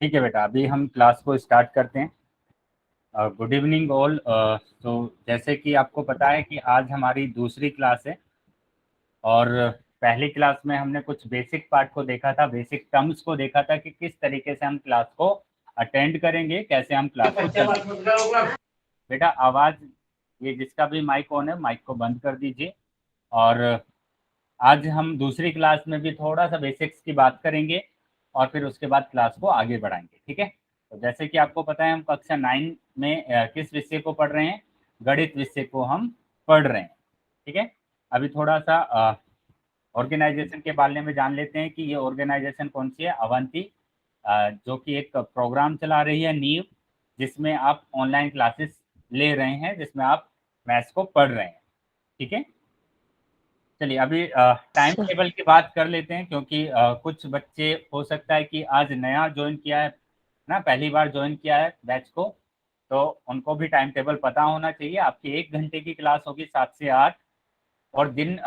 ठीक है बेटा, अभी हम क्लास को स्टार्ट करते हैं। Good evening all. तो जैसे कि आपको पता है कि आज हमारी दूसरी क्लास है और पहली क्लास में हमने कुछ बेसिक पार्ट को देखा था, बेसिक टर्म्स को देखा था कि किस तरीके से हम क्लास को अटेंड करेंगे, कैसे हम क्लास को चलाएंगे। बेटा आवाज़, ये जिसका भी माइक ऑन है माइक को बंद कर दीजिए। और आज हम दूसरी क्लास में भी थोड़ा सा बेसिक्स की बात करेंगे और फिर उसके बाद क्लास को आगे बढ़ाएंगे। ठीक है, तो जैसे कि आपको पता है हम कक्षा 9 में किस विषय को पढ़ रहे हैं, गणित विषय को हम पढ़ रहे हैं। ठीक है, अभी थोड़ा सा ऑर्गेनाइजेशन के बारे में जान लेते हैं कि ये ऑर्गेनाइजेशन कौन सी है। अवंती, जो कि एक प्रोग्राम चला रही है नीव, जिसमें आप ऑनलाइन क्लासेस ले रहे हैं, जिसमें आप मैथ्स को पढ़ रहे हैं। ठीक है, चलिए अभी टाइम टेबल की बात कर लेते हैं, क्योंकि कुछ बच्चे हो सकता है कि आज नया ज्वाइन किया है ना, पहली बार ज्वाइन किया है बैच को, तो उनको भी टाइम टेबल पता होना चाहिए। आपकी 1 घंटे की क्लास होगी 7 से 8। और दिन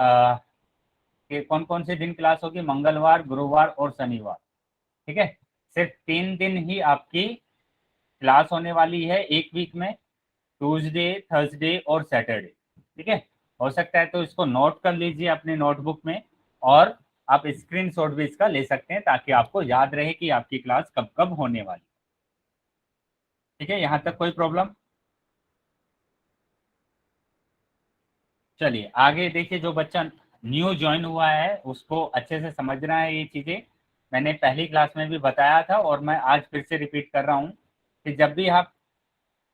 के कौन कौन से दिन क्लास होगी, मंगलवार, गुरुवार और शनिवार। ठीक है, सिर्फ 3 दिन ही आपकी क्लास होने वाली है एक वीक में, ट्यूसडे, थर्सडे और सैटरडे। ठीक है, हो सकता है तो इसको नोट कर लीजिए अपने नोटबुक में, और आप स्क्रीनशॉट भी इसका ले सकते हैं ताकि आपको याद रहे कि आपकी क्लास कब कब होने वाली। ठीक है, यहाँ तक कोई प्रॉब्लम? चलिए आगे देखिए, जो बच्चा न्यू ज्वाइन हुआ है उसको अच्छे से समझना है ये चीज़ें। मैंने पहली क्लास में भी बताया था और मैं आज फिर से रिपीट कर रहा हूँ कि जब भी आप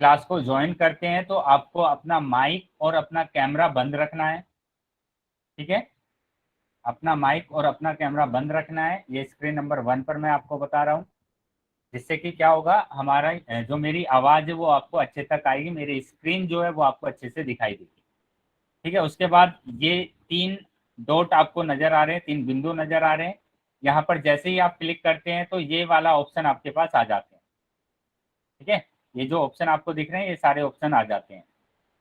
क्लास को ज्वाइन करते हैं तो आपको अपना माइक और अपना कैमरा बंद रखना है। ठीक है, अपना माइक और अपना कैमरा बंद रखना है। ये स्क्रीन नंबर 1 पर मैं आपको बता रहा हूँ, जिससे कि क्या होगा, हमारा जो मेरी आवाज़ है वो आपको अच्छे तक आएगी, मेरी स्क्रीन जो है वो आपको अच्छे से दिखाई देगी। ठीक है, उसके बाद ये 3 डॉट आपको नज़र आ रहे हैं, 3 बिंदु नज़र आ रहे हैं। यहाँ पर जैसे ही आप क्लिक करते हैं तो ये वाला ऑप्शन आपके पास आ जाते हैं। ठीक है, ये जो ऑप्शन आपको दिख रहे हैं ये सारे ऑप्शन आ जाते हैं।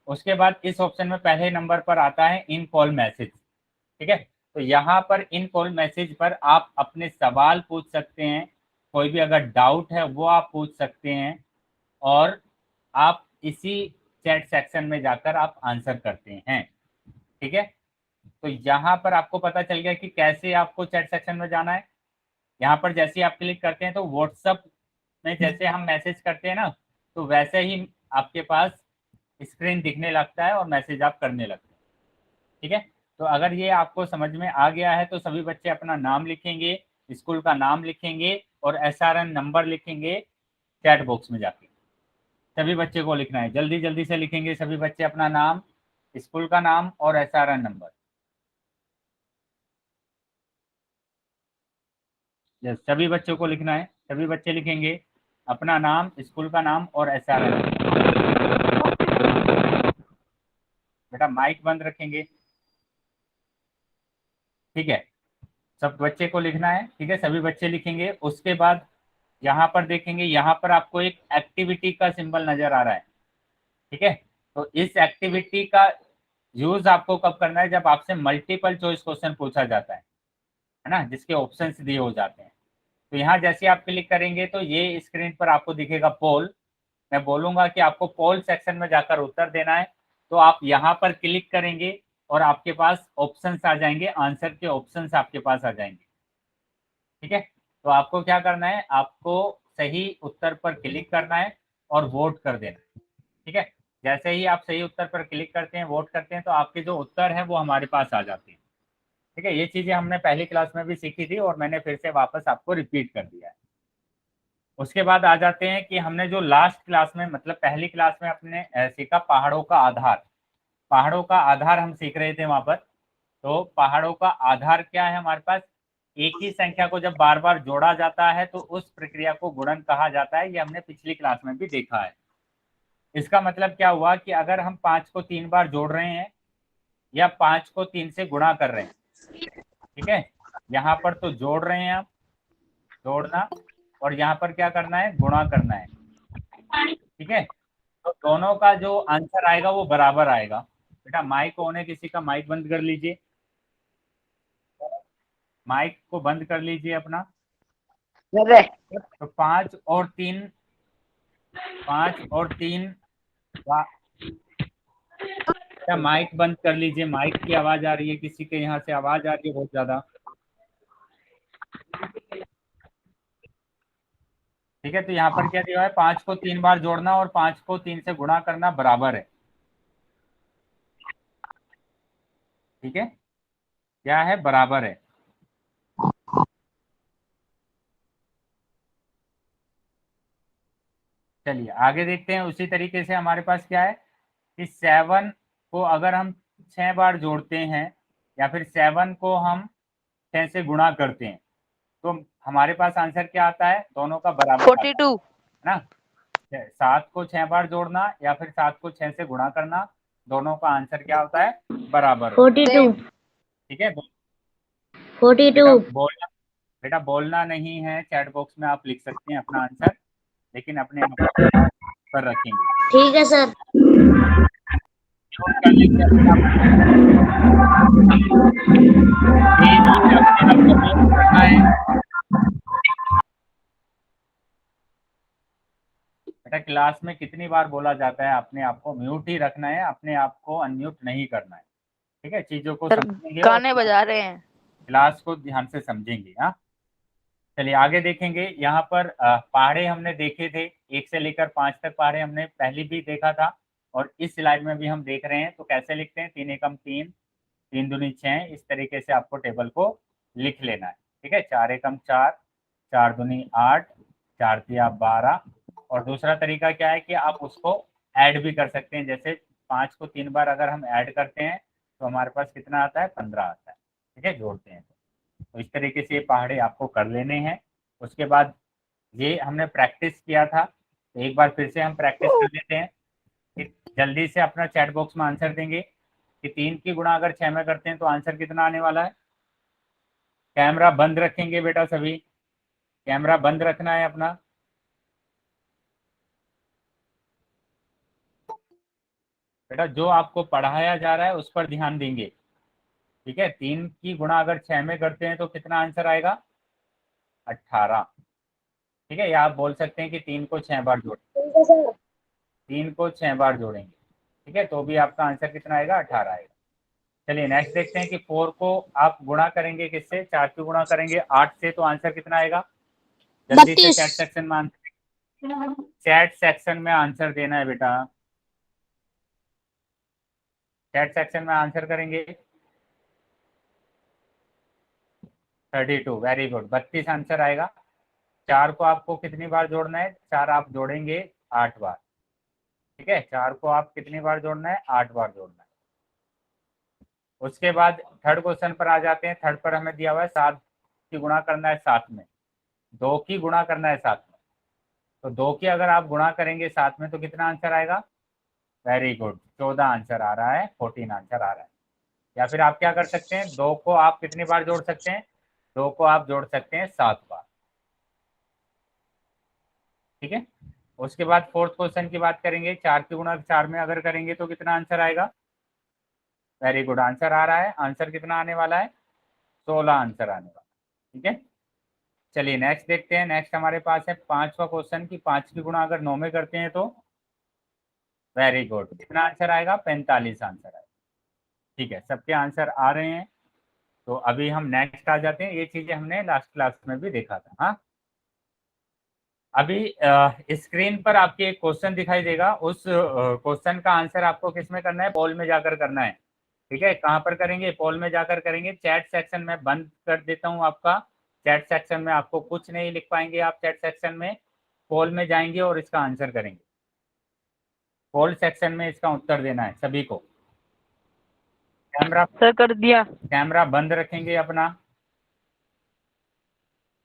उसके बाद इस ऑप्शन में पहले नंबर पर आता है इन कॉल मैसेज। ठीक है, तो यहाँ पर इन कॉल मैसेज पर आप अपने सवाल पूछ सकते हैं, कोई भी अगर डाउट है वो आप पूछ सकते हैं, और आप इसी चैट सेक्शन में जाकर आप आंसर करते हैं। ठीक है, तो यहाँ पर आपको पता चल गया कि कैसे आपको चैट सेक्शन में जाना है। यहाँ पर जैसे ही आप क्लिक करते हैं तो व्हाट्सएप में जैसे हम मैसेज करते हैं ना, तो वैसे ही आपके पास स्क्रीन दिखने लगता है और मैसेज आप करने लगते हैं। ठीक है, तो अगर ये आपको समझ में आ गया है तो सभी बच्चे अपना नाम लिखेंगे, स्कूल का नाम लिखेंगे और एसआरएन नंबर लिखेंगे चैट बॉक्स में जाके। सभी बच्चे को लिखना है, जल्दी जल्दी से लिखेंगे सभी बच्चे अपना नाम, स्कूल का नाम और एसआरएन नंबर। सभी बच्चों को लिखना है, सभी बच्चे लिखेंगे अपना नाम, स्कूल का नाम और एसआरएन नंबर। बेटा माइक बंद रखेंगे। ठीक है, सब बच्चे को लिखना है। ठीक है, सभी बच्चे लिखेंगे। उसके बाद यहाँ पर देखेंगे, यहाँ पर आपको एक एक्टिविटी का सिंबल नजर आ रहा है। ठीक है, तो इस एक्टिविटी का यूज आपको कब करना है, जब आपसे मल्टीपल चॉइस क्वेश्चन पूछा जाता है ना, जिसके ऑप्शंस दिए हो जाते हैं। तो यहाँ जैसे आप क्लिक करेंगे तो ये स्क्रीन पर आपको दिखेगा पोल। मैं बोलूंगा कि आपको पोल सेक्शन में जाकर उत्तर देना है, तो आप यहाँ पर क्लिक करेंगे और आपके पास ऑप्शंस आ जाएंगे, आंसर के ऑप्शंस आपके पास आ जाएंगे। ठीक है, तो आपको क्या करना है, आपको सही उत्तर पर क्लिक करना है और वोट कर देना है। ठीक है, जैसे ही आप सही उत्तर पर क्लिक करते हैं, वोट करते हैं, तो आपके जो उत्तर है वो हमारे पास आ जाते हैं। ठीक है, ये चीजें हमने पहली क्लास में भी सीखी थी और मैंने फिर से वापस आपको रिपीट कर दिया है। उसके बाद आ जाते हैं कि हमने जो लास्ट क्लास में, मतलब पहली क्लास में अपने सीखा पहाड़ों का आधार। पहाड़ों का आधार हम सीख रहे थे वहां पर। तो पहाड़ों का आधार क्या है हमारे पास, एक ही संख्या को जब बार बार जोड़ा जाता है तो उस प्रक्रिया को गुणन कहा जाता है। ये हमने पिछली क्लास में भी देखा है। इसका मतलब क्या हुआ कि अगर हम 5 को 3 बार जोड़ रहे हैं या 5 को 3 से गुणा कर रहे हैं, ठीक है, यहाँ पर तो जोड़ रहे हैं आप, जोड़ना, और यहाँ पर क्या करना है, गुणा करना है। ठीक है, तो दोनों का जो आंसर आएगा वो बराबर आएगा। बेटा माइक ऑन है, किसी का माइक बंद कर लीजिए, माइक को बंद कर लीजिए अपना। तो 5 और 3, 5 और 3, क्या माइक बंद कर लीजिए, माइक की आवाज आ रही है, किसी के यहाँ से आवाज आ रही है बहुत ज्यादा। ठीक है, तो यहाँ पर क्या दिया है, 5 को 3 बार जोड़ना और 5 को 3 से गुणा करना बराबर है। ठीक है, क्या है, बराबर है। चलिए आगे देखते हैं। उसी तरीके से हमारे पास क्या है कि 7 को अगर हम 6 बार जोड़ते हैं या फिर 7 को हम 6 से गुणा करते हैं तो हमारे पास आंसर क्या आता है, दोनों का बराबर आता 42। है ना। 7 को 6 बार जोड़ना या फिर 7 को 6 से गुणा करना, दोनों का आंसर क्या होता है, बराबर होता है। 42। ठीक है, 42। बेटा बोलना नहीं है, चैट बॉक्स में आप लिख सकते हैं अपना आंसर, लेकिन अपने आप पर रखेंगे। ठीक है सर। नोट कर लीजिए अपने आप ये अपने आप को म्यूट करना है। बेटा क्लास में कितनी बार बोला जाता है अपने आप को म्यूट ही रखना है, अपने आप को अनम्यूट नहीं करना है। ठीक है, चीजों को सर समझेंगे और गाने बजा रहे हैं। क्लास को ध्यान से समझेंगे। हाँ, चलिए आगे देखेंगे। यहाँ पर पहाड़े हमने देखे थे, 1 से लेकर 5 तक पहाड़े हमने पहले भी देखा था और इस स्लाइड में भी हम देख रहे हैं। तो कैसे लिखते हैं, 3 एकम 3, 3 दूनी 6, इस तरीके से आपको टेबल को लिख लेना है। ठीक है, 4 एकम 4, 4 दूनी 8, 4 तिया 12। और दूसरा तरीका क्या है कि आप उसको ऐड भी कर सकते हैं, जैसे 5 को 3 बार अगर हम ऐड करते हैं तो हमारे पास कितना आता है, 15 आता है। ठीक है, जोड़ते हैं तो इस तरीके से ये पहाड़े आपको कर लेने हैं। उसके बाद ये हमने प्रैक्टिस किया था, तो एक बार फिर से हम प्रैक्टिस कर लेते हैं कि जल्दी से अपना चैट बॉक्स में आंसर देंगे कि 3 की गुणा अगर 6 में करते हैं तो आंसर कितना आने वाला है। कैमरा बंद रखेंगे बेटा, सभी कैमरा बंद रखना है अपना। बेटा जो आपको पढ़ाया जा रहा है उस पर ध्यान देंगे। ठीक है, 3 की गुणा अगर 6 में करते हैं तो कितना आंसर आएगा, 18। ठीक है, या आप बोल सकते हैं कि 3 को 6 बार जोड़ें, ठीक है सर। 3 को 6 बार जोड़ेंगे। ठीक है, तो भी आपका आंसर कितना आएगा, 18 आएगा। चलिए नेक्स्ट देखते हैं कि 4 को आप गुणा करेंगे किससे, 4 की गुणा करेंगे 8 से, तो आंसर कितना आएगा। जल्दी से 32। चैट सेक्शन में आंसर देना है बेटा, चैट सेक्शन में आंसर करेंगे। 32, वेरी गुड, 32 आंसर आएगा। 4 को आपको कितनी बार जोड़ना है, 4 आप जोड़ेंगे 8 बार। ठीक है, 4 को आप कितनी बार जोड़ना है, 8 बार जोड़ना है। उसके बाद थर्ड क्वेश्चन पर आ जाते हैं। थर्ड पर हमें दिया हुआ है 7 की गुणा करना है 7 में, 2 की गुणा करना है 7 में। तो 2 की अगर आप गुणा करेंगे 7 में तो कितना आंसर आएगा, वेरी गुड, 14 आंसर आ रहा है, 14 आंसर आ रहा है। या फिर आप क्या कर सकते हैं, 2 को आप कितनी बार जोड़ सकते हैं, 2 को आप जोड़ सकते हैं 7 बार। ठीक है, उसके बाद फोर्थ क्वेश्चन की बात करेंगे। 4 की गुणा 4 में अगर करेंगे तो कितना आंसर आएगा, वेरी गुड, आंसर आ रहा है। आंसर कितना आने वाला है, 16 आंसर आने वाला है। ठीक है, चलिए नेक्स्ट देखते हैं। नेक्स्ट हमारे पास है 5वां क्वेश्चन की 5 की गुणा अगर 9 में करते हैं तो, वेरी गुड, कितना आंसर आएगा, 45 आंसर आएगा। ठीक है, सबके आंसर आ रहे हैं। तो अभी हम नेक्स्ट आ जाते हैं। ये चीजें हमने लास्ट क्लास में भी देखा था। हाँ, अभी स्क्रीन पर आपके एक क्वेश्चन दिखाई देगा, उस क्वेश्चन का आंसर आपको किस में करना है, पोल में जाकर करना है। ठीक है, कहाँ पर करेंगे, पोल में जाकर करेंगे। चैट सेक्शन में बंद कर देता हूँ आपका, चैट सेक्शन में आपको कुछ नहीं लिख पाएंगे आप चैट सेक्शन में। पोल में जाएंगे और इसका आंसर करेंगे। पोल सेक्शन में इसका उत्तर देना है सभी को। कैमरा सर कर दिया। कैमरा बंद रखेंगे अपना।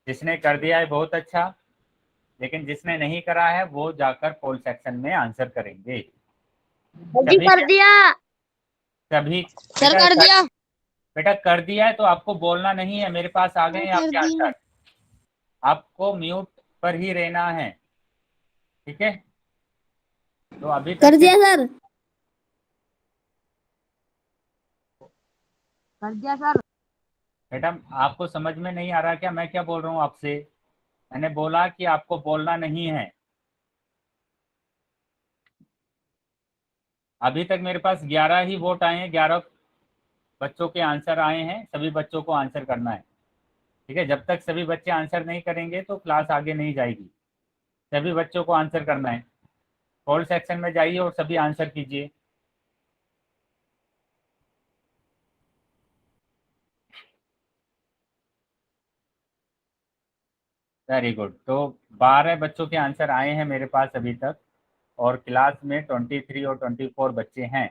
जिसने कर दिया है बहुत अच्छा, लेकिन जिसने नहीं करा है वो जाकर पोल सेक्शन में आंसर करेंगे। जी सभी कर दिया। सभी सर बेटा कर दिया। बेटा कर दिया है तो आपको बोलना नहीं है, मेरे पास आ गए हैं कर आपके दिया। आंसर, आपको म्यूट पर ही रहना है। ठीक है, तो अभी कर तक के दिया सर। कर दिया सर। बेटा आपको समझ में नहीं आ रहा क्या मैं क्या बोल रहा हूँ आपसे, मैंने बोला कि आपको बोलना नहीं है। अभी तक मेरे पास 11 ही वोट आए हैं, 11 बच्चों के आंसर आए हैं, सभी बच्चों को आंसर करना है। ठीक है, जब तक सभी बच्चे आंसर नहीं करेंगे तो क्लास आगे नहीं जाएगी। सभी बच्चों को आंसर करना है। पोल सेक्शन में जाइए और सभी आंसर कीजिए। Very good. तो 12 बच्चों के आंसर आए हैं मेरे पास अभी तक, और क्लास में 23 और 24 बच्चे हैं।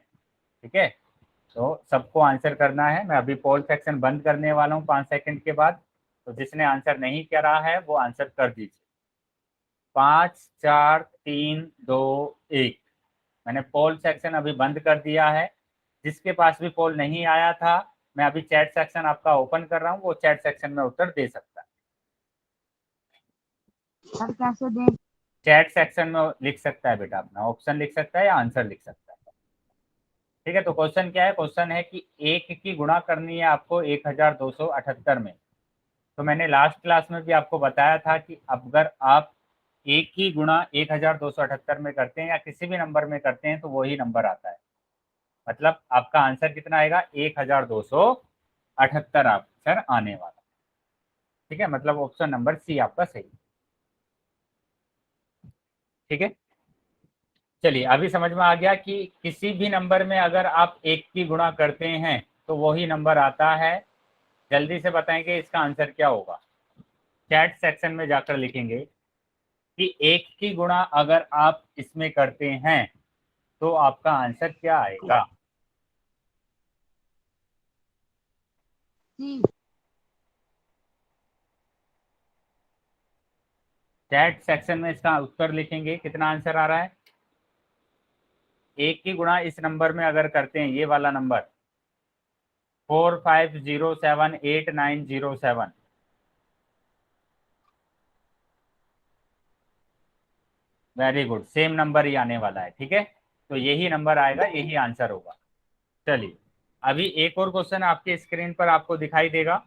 ठीक है, तो सबको आंसर करना है। मैं अभी पोल सेक्शन बंद करने वाला हूँ 5 सेकंड के बाद। तो जिसने आंसर नहीं करा है वो आंसर कर दीजिए। 5 4 3 2 1। मैंने पोल सेक्शन अभी बंद कर दिया है। जिसके पास भी पोल नहीं आया था, मैं अभी चैट सेक्शन आपका ओपन कर रहा हूँ, वो चैट सेक्शन में उत्तर दे सकता है। सर कैसे दें? चैट सेक्शन में लिख सकता है बेटा, अपना ऑप्शन लिख सकता है या आंसर लिख सकता है। ठीक है, तो क्वेश्चन क्या है? क्वेश्चन है कि एक की गुणा करनी है आपको 1278 में। तो मैंने लास्ट क्लास में भी आपको बताया था कि अगर आप एक ही गुणा 1278 में करते हैं या किसी भी नंबर में करते हैं तो वही नंबर आता है। मतलब आपका आंसर कितना आएगा? 1278 आंसर आने वाला। ठीक है, मतलब ऑप्शन नंबर सी आपका सही। ठीक है, चलिए अभी समझ में आ गया कि किसी भी नंबर में अगर आप एक की गुणा करते हैं तो वही नंबर आता है। जल्दी से बताएंगे इसका आंसर क्या होगा। चैट सेक्शन में जाकर लिखेंगे कि एक की गुणा अगर आप इसमें करते हैं तो आपका आंसर क्या आएगा। जी। चैट सेक्शन में इसका उत्तर लिखेंगे, कितना आंसर आ रहा है। एक की गुणा इस नंबर में अगर करते हैं, ये वाला number 45078907। Very good, same number ही आने वाला है। ठीक है, तो यही नंबर आएगा, यही आंसर होगा। चलिए अभी एक और क्वेश्चन आपके स्क्रीन पर आपको दिखाई देगा।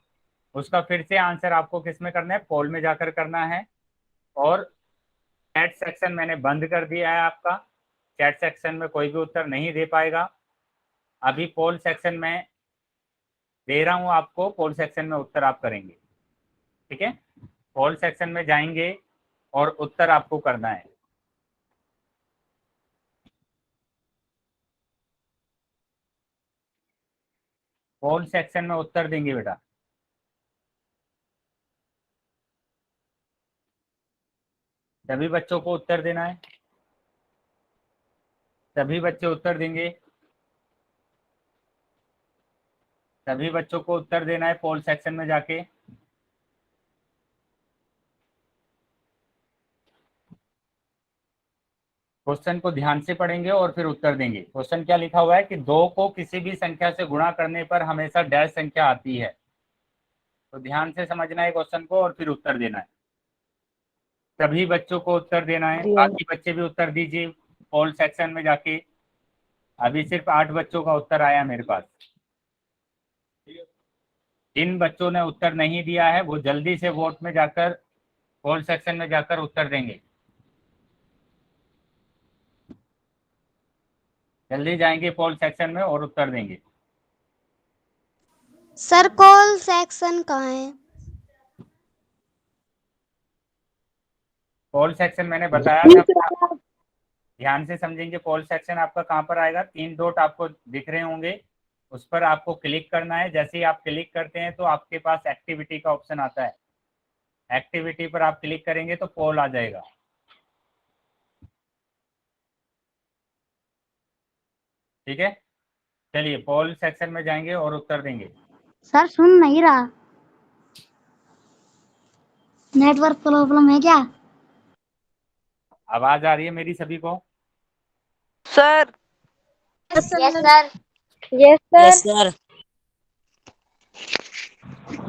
उसका फिर से आंसर आपको किस में करना है? पोल में जाकर करना है। और चैट सेक्शन मैंने बंद कर दिया है आपका। चैट सेक्शन में कोई भी उत्तर नहीं दे पाएगा। अभी पोल सेक्शन में दे रहा हूं आपको, पोल सेक्शन में उत्तर आप करेंगे। ठीक है, पोल सेक्शन में जाएंगे और उत्तर आपको करना है। पोल सेक्शन में उत्तर देंगे बेटा। सभी बच्चों को उत्तर देना है। सभी बच्चे उत्तर देंगे। सभी बच्चों को उत्तर देना है पोल सेक्शन में जाके। क्वेश्चन को ध्यान से पढ़ेंगे और फिर उत्तर देंगे। क्वेश्चन क्या लिखा हुआ है कि दो को किसी भी संख्या से गुणा करने पर हमेशा डैश संख्या आती है। तो ध्यान से समझना है क्वेश्चन को और फिर उत्तर देना है। सभी बच्चों को उत्तर देना है। बाकी बच्चे भी उत्तर दीजिए पोल सेक्शन में जाके। अभी सिर्फ 8 बच्चों का उत्तर आया मेरे पास। जिन बच्चों ने उत्तर नहीं दिया है वो जल्दी से वोट में जाकर, पोल सेक्शन में जाकर उत्तर देंगे। जल्दी जाएंगे पोल सेक्शन में और उत्तर देंगे। सर कॉल सेक्शन कहाँ है? पोल सेक्शन मैंने बताया था, ध्यान से समझेंगे। पोल सेक्शन आपका कहाँ पर आएगा? 3 डॉट आपको दिख रहे होंगे, उस पर आपको क्लिक करना है। जैसे ही आप क्लिक करते हैं तो आपके पास एक्टिविटी का ऑप्शन आता है। एक्टिविटी पर आप क्लिक करेंगे तो पोल आ जाएगा। ठीक है, चलिए पोल सेक्शन में जाएंगे और उत्तर देंगे। सर सुन नहीं रहा, नेटवर्क प्रॉब्लम है क्या? आवाज आ रही है मेरी सभी को? Sir. Yes sir. Yes yes sir.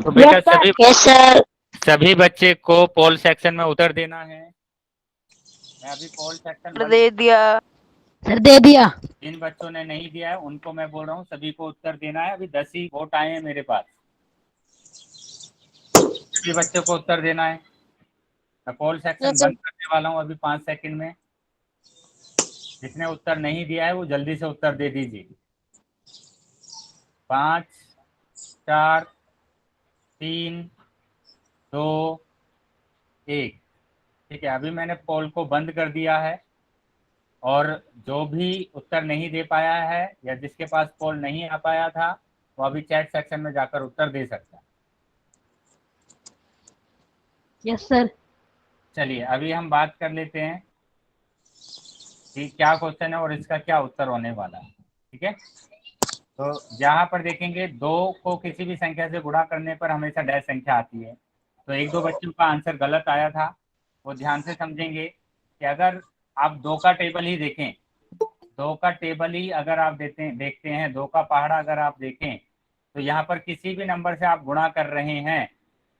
तो बेटा सभी यस सर। सभी बच्चे को पोल सेक्शन में उत्तर देना है। मैं अभी पोल सेक्शन बंद। दे दिया। सर दे दिया। जिन बच्चों ने नहीं दिया है उनको मैं बोल रहा हूँ सभी को उत्तर देना है। अभी 10 ही वोट आए हैं मेरे पास। सभी बच्चों को उत्तर देना है। मैं पोल सेक्शन बंद करने वाला हूँ अभी 5 सेकंड में। जिसने उत्तर नहीं दिया है वो जल्दी से उत्तर दे दीजिए। 5, 4, 3, 2, 1। ठीक है, अभी मैंने पोल को बंद कर दिया है और जो भी उत्तर नहीं दे पाया है या जिसके पास पोल नहीं आ पाया था वो अभी चैट सेक्शन में जाकर उत्तर दे सकता है। Yes sir. चलिए अभी हम बात कर लेते हैं कि क्या क्वेश्चन है और इसका क्या उत्तर होने वाला है। ठीक है, तो यहाँ पर देखेंगे 2 को किसी भी संख्या से गुणा करने पर हमेशा डैश संख्या आती है। तो 1-2 बच्चों का आंसर गलत आया था, वो ध्यान से समझेंगे कि अगर आप 2 का टेबल ही देखें, 2 का टेबल ही अगर आप देखते हैं, 2 का पहाड़ा अगर आप देखें तो यहाँ पर किसी भी नंबर से आप गुणा कर रहे हैं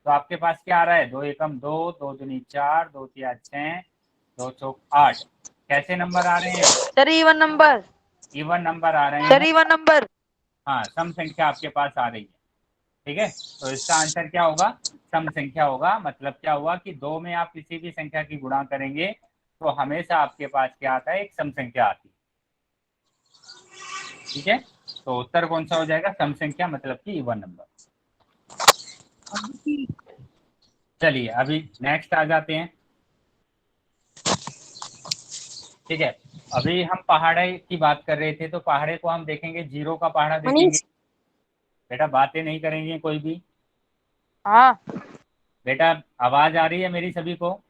तो आपके पास क्या आ रहा है, 2 एकम 2, 2 दूनी 4, 2 तिया 6, 2 चौक 8। कैसे नंबर आ रहे हैं? Sir even number. Even number आ रहे सर हैं। Even number. हाँ, सम संख्या आपके पास आ रही है। ठीक है, तो इसका आंसर क्या होगा? सम संख्या होगा। मतलब क्या हुआ कि 2 में आप किसी भी संख्या की गुणा करेंगे तो हमेशा आपके पास क्या आता है, एक सम संख्या आती है। ठीक है, तो उत्तर कौन सा हो जाएगा? सम संख्या, मतलब कि इवन नंबर। चलिए अभी नेक्स्ट आ जाते हैं। ठीक है, अभी हम पहाड़े की बात कर रहे थे तो पहाड़े को हम देखेंगे, 0 का पहाड़ा देखेंगे। बेटा बातें नहीं करेंगे कोई भी। हाँ बेटा आवाज आ रही है मेरी सभी को?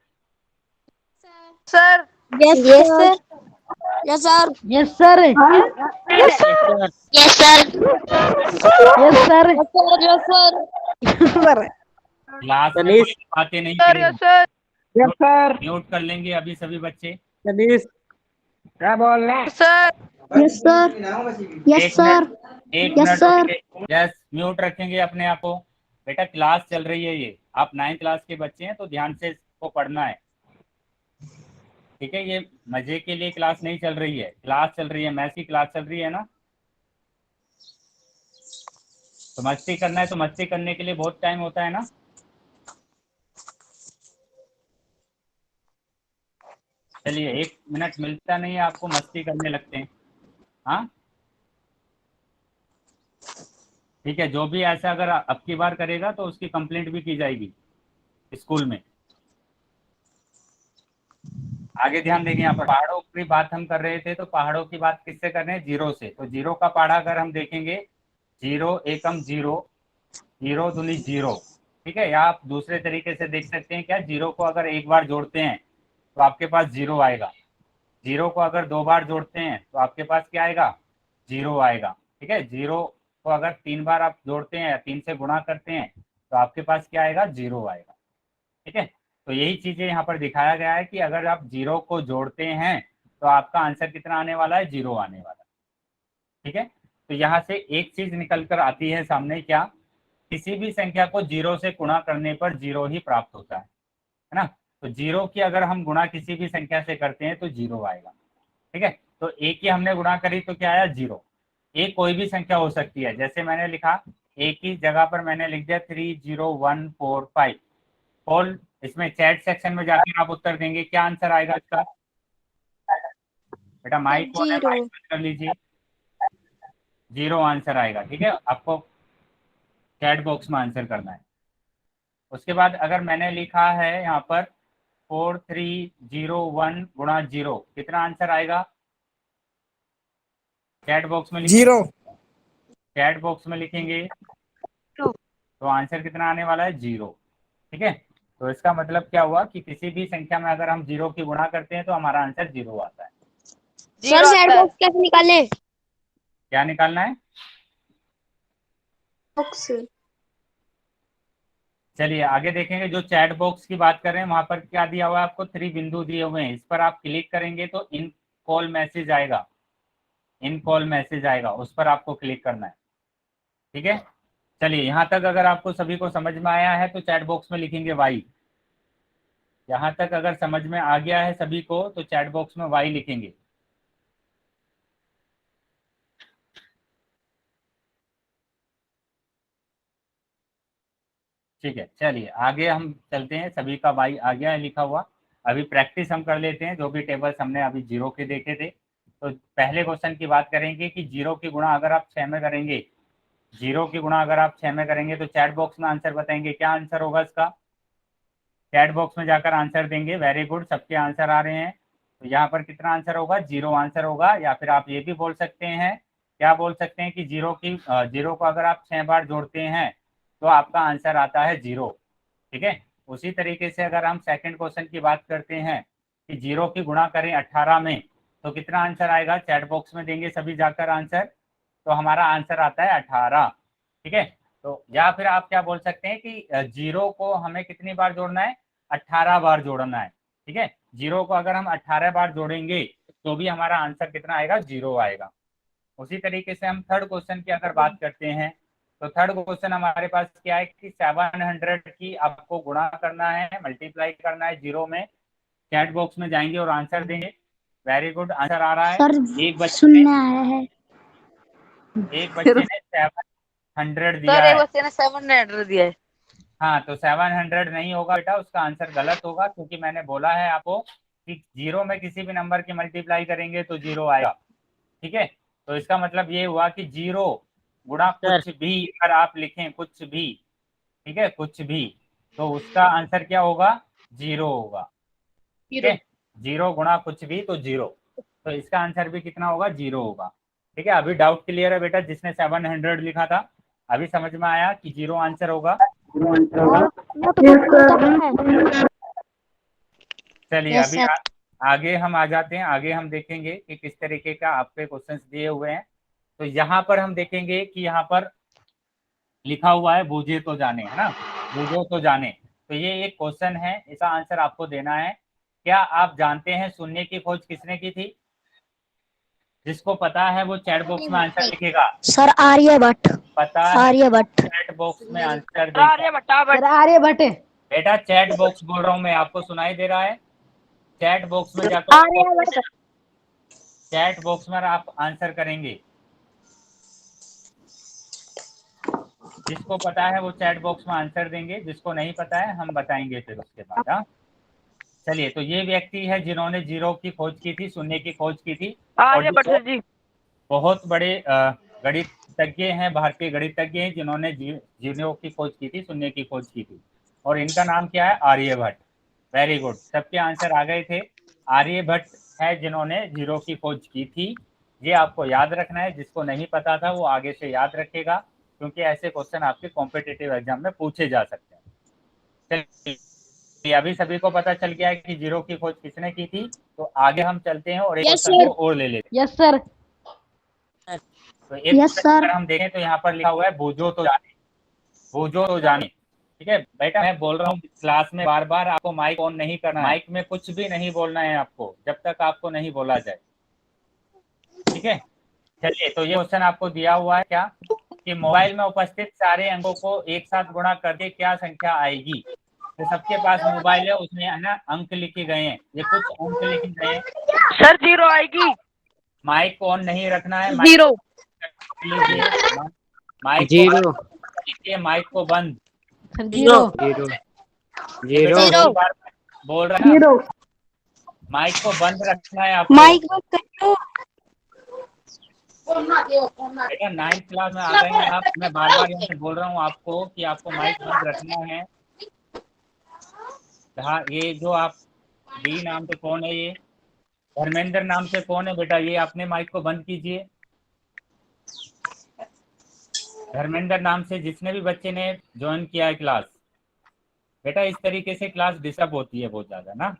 Sir. Yes sir. Yes sir. Yes sir. Yes sir. Yes sir. Yes sir. Yes sir. Sir. Class में तनीष। कोई बातें नहीं सर करेंगे। Yes sir. Yes sir. Mute कर लेंगे अभी सभी बच्चे। तनीष क्या बोल रहे हैं? सर। Yes sir. यस एक सर। मिनट, एक यस मिनट सर। रुकिए। यस, म्यूट रखेंगे अपने आप को। बेटा क्लास चल रही है, ये आप 9th क्लास के बच्चे हैं तो ध्यान से इसको पढ़ना है। ठीक है, ये मजे के लिए क्लास नहीं चल रही है, क्लास चल रही है, मैथ्स की क्लास चल रही है ना। तो मस्ती करना है तो मस्ती करने के लिए बहुत टाइम होता है ना। चलिए 1 मिनट मिलता नहीं है आपको, मस्ती करने लगते हैं। हाँ ठीक है, जो भी ऐसा अगर अब की बार करेगा तो उसकी कंप्लेंट भी की जाएगी स्कूल में। आगे ध्यान देंगे, यहाँ पर पहाड़ों की बात हम कर रहे थे तो पहाड़ों की बात किससे कर रहे हैं? 0 से। तो 0 का पहाड़ा अगर हम देखेंगे, 0 एकम 0, 0 दूनी 0। ठीक है, या आप दूसरे तरीके से देख सकते हैं, क्या 0 को अगर एक बार जोड़ते हैं तो आपके पास 0 आएगा। 0 को अगर 2 बार जोड़ते हैं तो आपके पास क्या आएगा? 0 आएगा। ठीक है, 0 को अगर 3 बार आप जोड़ते हैं या 3 से गुणा करते हैं तो आपके पास क्या आएगा? 0 आएगा। ठीक है, तो यही चीजें यहाँ पर दिखाया गया है कि अगर आप 0 को जोड़ते हैं तो आपका आंसर कितना आने वाला है? 0 आने वाला है। ठीक है, तो यहाँ से एक चीज निकल कर आती है सामने, क्या? किसी भी संख्या को 0 से गुणा करने पर 0 ही प्राप्त होता है ना। तो 0 की अगर हम गुणा किसी भी संख्या से करते हैं तो 0 आएगा। ठीक है, तो एक की हमने गुणा करी तो क्या आया? 0। एक कोई भी संख्या हो सकती है, जैसे मैंने लिखा, एक की जगह पर मैंने लिख दिया 30145। और इसमें चैट सेक्शन में जाकर आप उत्तर देंगे, क्या आंसर आएगा इसका? बेटा माइक ऑन है, 0। माइक बंद कर लीजिए। 0 आंसर आएगा। ठीक है, आपको चैट बॉक्स में आंसर करना है। उसके बाद अगर मैंने लिखा है यहाँ पर 4301 गुणा 0, कितना आंसर आएगा? चैट बॉक्स में लिखिए। 0। चैट बॉक्स में लिखेंगे तो आंसर कितना आने वाला है? 0। ठीक है, तो इसका मतलब क्या हुआ कि किसी भी संख्या में अगर हम 0 की गुणा करते हैं तो हमारा आंसर 0 आता है। सर चैट बॉक्स कैसे निकाले? क्या निकालना है? बॉक्स। चलिए आगे देखेंगे, जो चैट बॉक्स की बात कर रहे हैं वहां पर क्या दिया हुआ है आपको? 3 बिंदु दिए हुए हैं, इस पर आप क्लिक करेंगे तो इन कॉल मैसेज आएगा। इन कॉल मैसेज आएगा, उस पर आपको क्लिक करना है। ठीक है, चलिए यहाँ तक अगर आपको सभी को समझ में आया है तो चैट बॉक्स में लिखेंगे वाई। यहाँ तक अगर समझ में आ गया है सभी को तो चैट बॉक्स में वाई लिखेंगे। ठीक है, चलिए आगे हम चलते हैं। सभी का वाई आ गया है लिखा हुआ। अभी प्रैक्टिस हम कर लेते हैं, जो भी टेबल्स हमने अभी जीरो के देखे थे। तो पहले क्वेश्चन की बात करेंगे कि जीरो की गुणा अगर आप 6 में करेंगे, जीरो की गुणा अगर आप 6 में करेंगे तो चैट बॉक्स में आंसर बताएंगे, क्या आंसर होगा इसका। चैट बॉक्स में जाकर आंसर देंगे। वेरी गुड, सबके आंसर आ रहे हैं। तो यहाँ पर कितना आंसर होगा, 0 आंसर होगा। या फिर आप ये भी बोल सकते हैं, क्या बोल सकते हैं कि जीरो को अगर आप 6 बार जोड़ते हैं तो आपका आंसर आता है 0। ठीक है, उसी तरीके से अगर हम सेकंड क्वेश्चन की बात करते हैं कि जीरो की गुणा करें 18 में तो कितना आंसर आएगा, चैट बॉक्स में देंगे सभी जाकर आंसर। तो हमारा आंसर आता है 18। ठीक है, तो या फिर आप क्या बोल सकते हैं कि जीरो को हमें कितनी बार जोड़ना है, 18 बार जोड़ना है। ठीक है, जीरो को अगर हम 18 बार जोड़ेंगे तो भी हमारा आंसर कितना आएगा, 0 आएगा। उसी तरीके से हम थर्ड क्वेश्चन की अगर बात करते हैं तो थर्ड क्वेश्चन हमारे पास क्या है कि 700 की आपको गुणा करना है, मल्टीप्लाई करना है जीरो में। चैट बॉक्स में जाएंगे और आंसर देंगे। वेरी गुड, आंसर आ रहा है। सर एक बच्चे सुनने आया है। ने 700 दिया सर एक है। बच्चे ने 700 दिया है। हाँ, तो 700 नहीं होगा बेटा, उसका आंसर गलत होगा, क्योंकि मैंने बोला है आपको कि जीरो में किसी भी नंबर की मल्टीप्लाई करेंगे तो 0 आएगा। ठीक है, तो इसका मतलब ये हुआ कि 0 गुणा कुछ भी अगर आप लिखें, कुछ भी, ठीक है, कुछ भी, तो उसका आंसर क्या होगा, 0 होगा। ठीक है, 0 गुणा कुछ भी तो 0, तो इसका आंसर भी कितना होगा, 0 होगा। ठीक है, अभी डाउट क्लियर है बेटा, जिसने 700 लिखा था अभी समझ में आया कि 0 आंसर होगा। और वो तो पता है। चलिए Yes, अभी sir. आगे हम आ जाते हैं। आगे हम देखेंगे कि किस तरीके का आपके क्वेश्चंस दिए हुए हैं। तो यहाँ पर हम देखेंगे कि यहाँ पर लिखा हुआ है बूझे तो जाने, है ना, बूझो तो जाने। तो ये एक क्वेश्चन है, इसका आंसर आपको देना है। क्या आप जानते हैं शून्य की खोज किसने की थी? जिसको पता है वो चैट बॉक्स में आंसर लिखेगा। सर आर्यभट्ट। पता है आर्यभट्ट। चैट बॉक्स में आंसर सर देगा। सर आर्यभट्ट। बेटा चैट बॉक्स बोल रहा हूँ मैं, आपको सुनाई दे रहा है? चैट बॉक्स में जाकर आर्यभट्ट। चैट बॉक्स में आप आंसर करेंगे। जिसको पता है वो चैट बॉक्स में आंसर देंगे, जिसको नहीं पता है हम बताएंगे फिर उसके बाद। हाँ, चलिए, तो ये व्यक्ति है जिन्होंने जीरो की खोज की थी, शून्य की खोज की थी। और आर्यभट्ट सर जी। बहुत बड़े गणितज्ञ हैं, भारतीय गणितज्ञ हैं, जिन्होंने जीरो की खोज की थी, शून्य की खोज की थी। और इनका नाम क्या है, आर्यभट्ट। वेरी गुड, सबके आंसर आ गए थे। आर्यभट्ट है जिन्होंने जीरो की खोज की थी। ये आपको याद रखना है, जिसको नहीं पता था वो आगे से याद रखेगा, क्योंकि ऐसे क्वेश्चन आपके कॉम्पिटिटिव एग्जाम में पूछे जा सकते हैं। चलिए, अभी सभी को पता चल गया है कि जीरो की खोज किसने की थी। तो आगे हम चलते हैं और एक Yes, क्वेश्चन sir. को और ले लेते यस सर। हैं। तो एक Yes, क्वेश्चन sir. अगर हम देखें तो यहाँ पर लिखा हुआ है बूझो तो जाने, बूझो तो जाने। ठीक है बेटा, मैं बोल रहा हूँ क्लास में बार बार आपको माइक ऑन नहीं करना है, माइक में कुछ भी नहीं बोलना है आपको, जब तक आपको नहीं बोला जाए। ठीक है, चलिए, तो ये क्वेश्चन आपको दिया हुआ है क्या, कि मोबाइल में उपस्थित सारे अंकों को एक साथ गुणा करके क्या संख्या आएगी। तो सबके पास मोबाइल है, उसमें है ना अंक लिखे गए हैं, ये कुछ अंक लिखे गए हैं। सर 0 आएगी। माइक ऑन नहीं रखना है, 0. माइक को जीरो लीजिए, माइक को बंद। जीरो। जीरो ये बेटा जीरो। बहुत बार बोल रहा है ना, माइक को बंद रखना है आपको। माइक बंद करो. बेटा 9th क्लास में आ गए हैं आप, मैं बार बार यहाँ पे बोल रहा हूँ आपको कि आपको माइक बंद रखना है। हाँ, ये जो आप डी नाम से कौन है, ये धर्मेंद्र नाम से कौन है बेटा, ये अपने माइक को बंद कीजिए। धर्मेंद्र नाम से जितने भी बच्चे ने ज्वाइन किया है क्लास, बेटा इस तरीके से क्लास डिस्टर्ब होती है बहुत ज्यादा ना।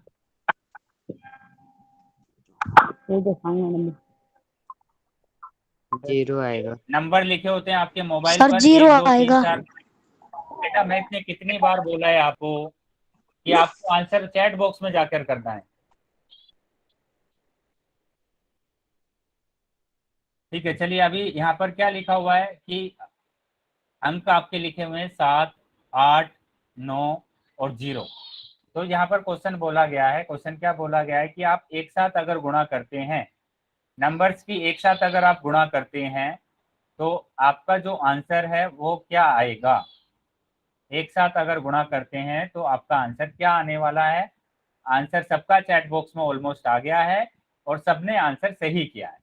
जीरो आएगा। नंबर लिखे होते हैं आपके मोबाइल सर पर, 0 1 2 3 आएगा। 4। बेटा मैंने कितनी बार बोला है आपको कि आपको आंसर चैट बॉक्स में जाकर करना है। ठीक है, चलिए, अभी यहाँ पर क्या लिखा हुआ है कि अंक आपके लिखे हुए हैं 7 8 9 और 0। तो यहाँ पर क्वेश्चन बोला गया है, क्वेश्चन क्या बोला गया है कि आप एक साथ अगर गुणा करते हैं, नंबर्स की एक साथ अगर आप गुणा करते हैं तो आपका जो आंसर है वो क्या आएगा। एक साथ अगर गुणा करते हैं तो आपका आंसर क्या आने वाला है। आंसर सबका चैट बॉक्स में ऑलमोस्ट आ गया है और सबने आंसर सही किया है।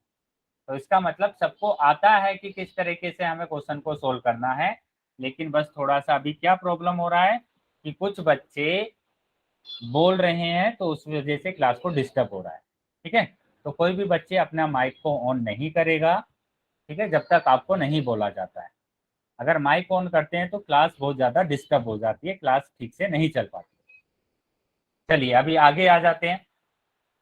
तो इसका मतलब सबको आता है कि किस तरीके से हमें क्वेश्चन को सोल्व करना है, लेकिन बस थोड़ा सा अभी क्या प्रॉब्लम हो रहा है कि कुछ बच्चे बोल रहे हैं तो उस वजह से क्लास को डिस्टर्ब हो रहा है। ठीक है, तो कोई भी बच्चे अपना माइक को ऑन नहीं करेगा, ठीक है, जब तक आपको नहीं बोला जाता है। अगर माइक ऑन करते हैं तो क्लास बहुत ज़्यादा डिस्टर्ब हो जाती है, क्लास ठीक से नहीं चल पाती। चलिए अभी आगे आ जाते हैं।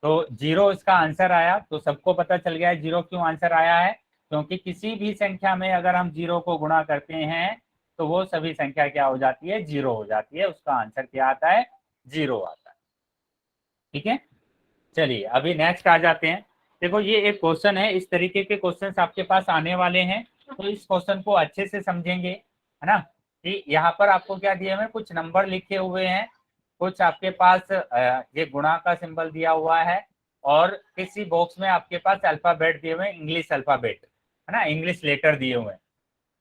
तो 0 इसका आंसर आया, तो सबको पता चल गया है 0 क्यों आंसर आया है, क्योंकि किसी भी संख्या में अगर हम 0 को गुणा करते हैं तो वो सभी संख्या क्या हो जाती है, 0 हो जाती है। उसका आंसर क्या आता है, 0 आता है। ठीक है, चलिए अभी नेक्स्ट आ जाते हैं। देखो ये एक क्वेश्चन है, इस तरीके के क्वेश्चन आपके पास आने वाले हैं, तो इस क्वेश्चन को अच्छे से समझेंगे, है ना। कि यहाँ पर आपको क्या दिए हुए, कुछ नंबर लिखे हुए हैं, कुछ आपके पास ये गुणा का सिंबल दिया हुआ है, और किसी बॉक्स में आपके पास अल्फाबेट दिए हुए हैं, इंग्लिश अल्फाबेट, है ना, इंग्लिश लेटर दिए हुए हैं।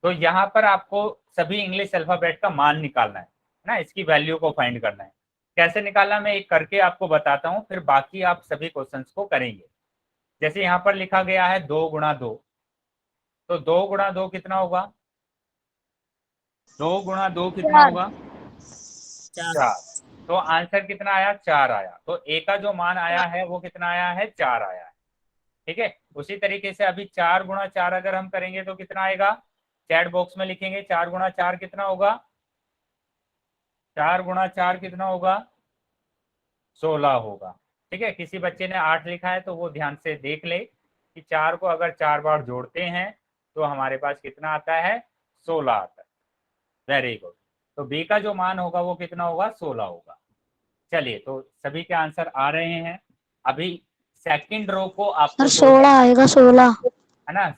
तो यहाँ पर आपको सभी इंग्लिश अल्फाबेट का मान निकालना है ना, इसकी वैल्यू को फाइंड करना है। कैसे निकालना मैं एक करके आपको बताता हूँ, फिर बाकी आप सभी क्वेश्चंस को करेंगे। जैसे यहाँ पर लिखा गया है 2 गुणा 2, तो 2 गुणा 2 कितना होगा, 2 गुणा 2 कितना होगा, 4। तो आंसर कितना आया, 4 आया। तो ए का जो मान आया है वो कितना आया है, 4 आया है। ठीक है, उसी तरीके से अभी 4 गुणा 4 अगर हम करेंगे तो कितना आएगा, चैट बॉक्स में लिखेंगे 4 गुणा 4 कितना होगा, 4 गुणा 4 कितना होगा, 16 होगा। ठीक है, किसी बच्चे ने 8 लिखा है तो वो ध्यान से देख ले कि 4 को अगर 4 बार जोड़ते हैं तो हमारे पास कितना आता है, 16 आता है। Very good. तो बी का जो मान होगा वो कितना होगा, 16 होगा। चलिए तो सभी के आंसर आ रहे हैं। अभी सेकंड रो को आपको 16 आएगा, 16 है ना,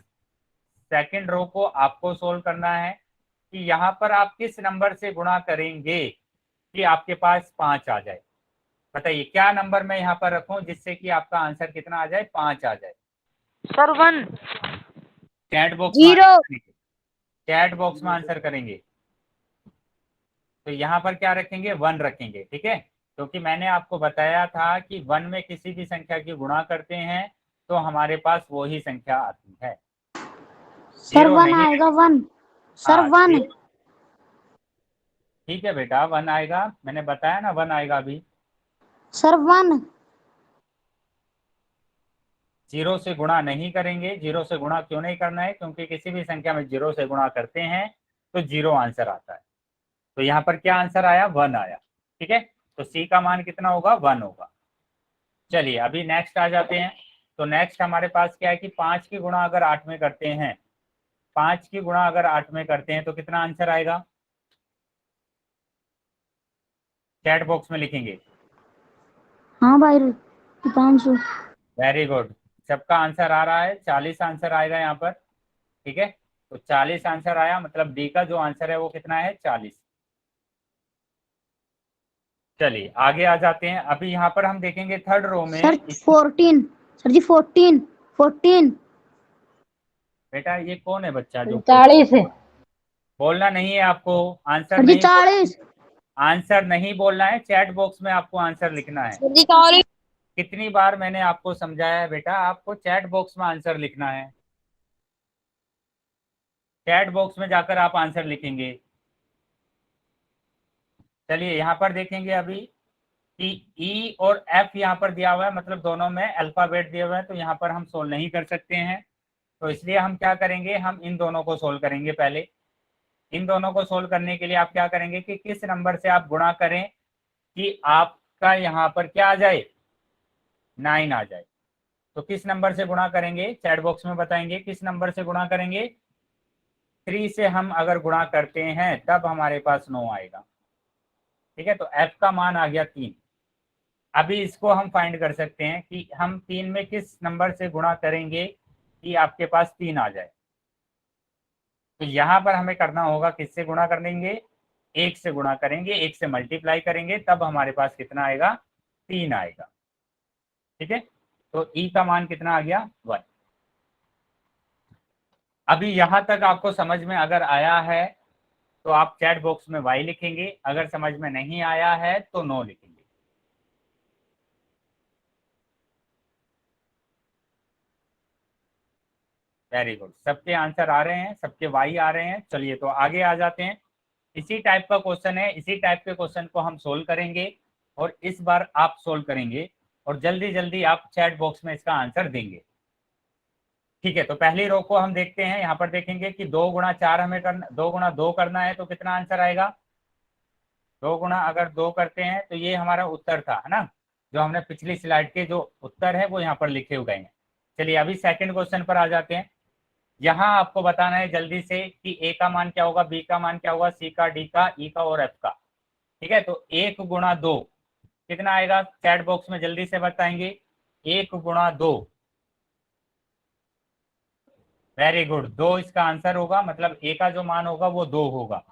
सेकंड रो को आपको सोल्व करना है कि यहाँ पर आप किस नंबर से गुणा करेंगे कि आपके पास 5 आ जाए। बताइए क्या नंबर मैं यहाँ पर रखूं जिससे कि आपका आंसर कितना आ जाए, 5 आ जाए। सर 1। चैट बॉक्स में 0 चैट बॉक्स में आंसर करेंगे तो यहाँ पर क्या रखेंगे, 1 रखेंगे। ठीक है, क्योंकि मैंने आपको बताया था कि 1 में किसी भी संख्या की गुणा करते हैं तो हमारे पास वो ही संख्या आती है। सर 0 1 नहीं आएगा, 1 सर हाँ, 1। ठीक है बेटा 1 आएगा, मैंने बताया ना 1 आएगा अभी। सर 1 0 से गुणा नहीं करेंगे। 0 से गुणा क्यों नहीं करना है, क्योंकि किसी भी संख्या में 0 से गुणा करते हैं तो 0 आंसर आता है। तो यहाँ पर क्या आंसर आया, 1 आया। ठीक है, तो सी का मान कितना होगा, 1 होगा। चलिए अभी नेक्स्ट आ जाते हैं। तो नेक्स्ट हमारे पास क्या है कि 5 की गुणा अगर 8 में करते हैं, 5 की गुणा अगर 8 में करते हैं तो कितना आंसर आएगा, चैट बॉक्स में लिखेंगे। हाँ भाई, 500। वेरी गुड, सबका आंसर आ रहा है, 40 आंसर आएगा यहाँ पर। ठीक है, तो 40 आंसर आया, मतलब डी का जो आंसर है वो कितना है, 40। चलिए आगे आ जाते हैं। अभी यहाँ पर हम देखेंगे थर्ड रो में सर 14, सर जी 14 बेटा ये कौन है बच्चा जो 40 है। बोलना नहीं है आपको, आंसर सर जी नहीं 40 आंसर नहीं बोलना है, चैट बॉक्स में आपको आंसर लिखना है। सर जी 40 कितनी बार मैंने आपको समझाया है बेटा, आपको चैट बॉक्स में आंसर लिखना है, चैट बॉक्स में जाकर आप आंसर लिखेंगे। चलिए यहाँ पर देखेंगे अभी कि ई और एफ यहाँ पर दिया हुआ है, मतलब दोनों में अल्फाबेट दिए हुए हैं, तो यहाँ पर हम सोल्व नहीं कर सकते हैं। तो इसलिए हम क्या करेंगे, हम इन दोनों को सोल्व करेंगे। पहले इन दोनों को सोल्व करने के लिए आप क्या करेंगे कि किस नंबर से आप गुणा करें कि आपका यहाँ पर क्या आ जाए, 9 आ जाए। तो किस नंबर से गुणा करेंगे, चैट बॉक्स में बताएंगे किस नंबर से गुणा करेंगे। 3 से हम अगर गुणा करते हैं तब हमारे पास 9 आएगा। ठीक है, तो एफ का मान आ गया 3। अभी इसको हम फाइंड कर सकते हैं कि हम 3 में किस नंबर से गुणा करेंगे कि आपके पास 3 आ जाए। तो यहाँ पर हमें करना होगा, किससे गुणा कर देंगे, 1 से गुणा करेंगे, 1 से मल्टीप्लाई करेंगे, तब हमारे पास कितना आएगा, 3 आएगा। ठीक है, तो ई का मान कितना आ गया, 1। अभी यहां तक आपको समझ में अगर आया है तो आप चैट बॉक्स में y लिखेंगे, अगर समझ में नहीं आया है तो नो लिखेंगे। वेरी गुड, सबके आंसर आ रहे हैं, सबके वाई आ रहे हैं। चलिए तो आगे आ जाते हैं। इसी टाइप का क्वेश्चन है, इसी टाइप के क्वेश्चन को हम सोल्व करेंगे और इस बार आप सोल्व करेंगे और जल्दी जल्दी आप चैट बॉक्स में इसका आंसर देंगे। ठीक है, तो पहली रो को हम देखते हैं। यहाँ पर देखेंगे कि 2 गुणा 4 हमें करना, 2 गुणा 2 करना है, तो कितना आंसर आएगा? 2 गुणा अगर 2 करते हैं तो ये हमारा उत्तर था, है ना, जो हमने पिछली स्लाइड के जो उत्तर है वो यहाँ पर लिखे हुए हैं। चलिए अभी सेकंड क्वेश्चन पर आ जाते हैं। यहाँ आपको बताना है जल्दी से कि ए का मान क्या होगा, बी का मान क्या होगा, सी का, डी का, ई का और एफ का। ठीक है, तो 1 गुणा 2 कितना आएगा? चैट बॉक्स में जल्दी से बताएंगे। 1 गुणा 2, वेरी गुड, 2 इसका आंसर होगा, मतलब ए का जो मान होगा वो 2 होगा।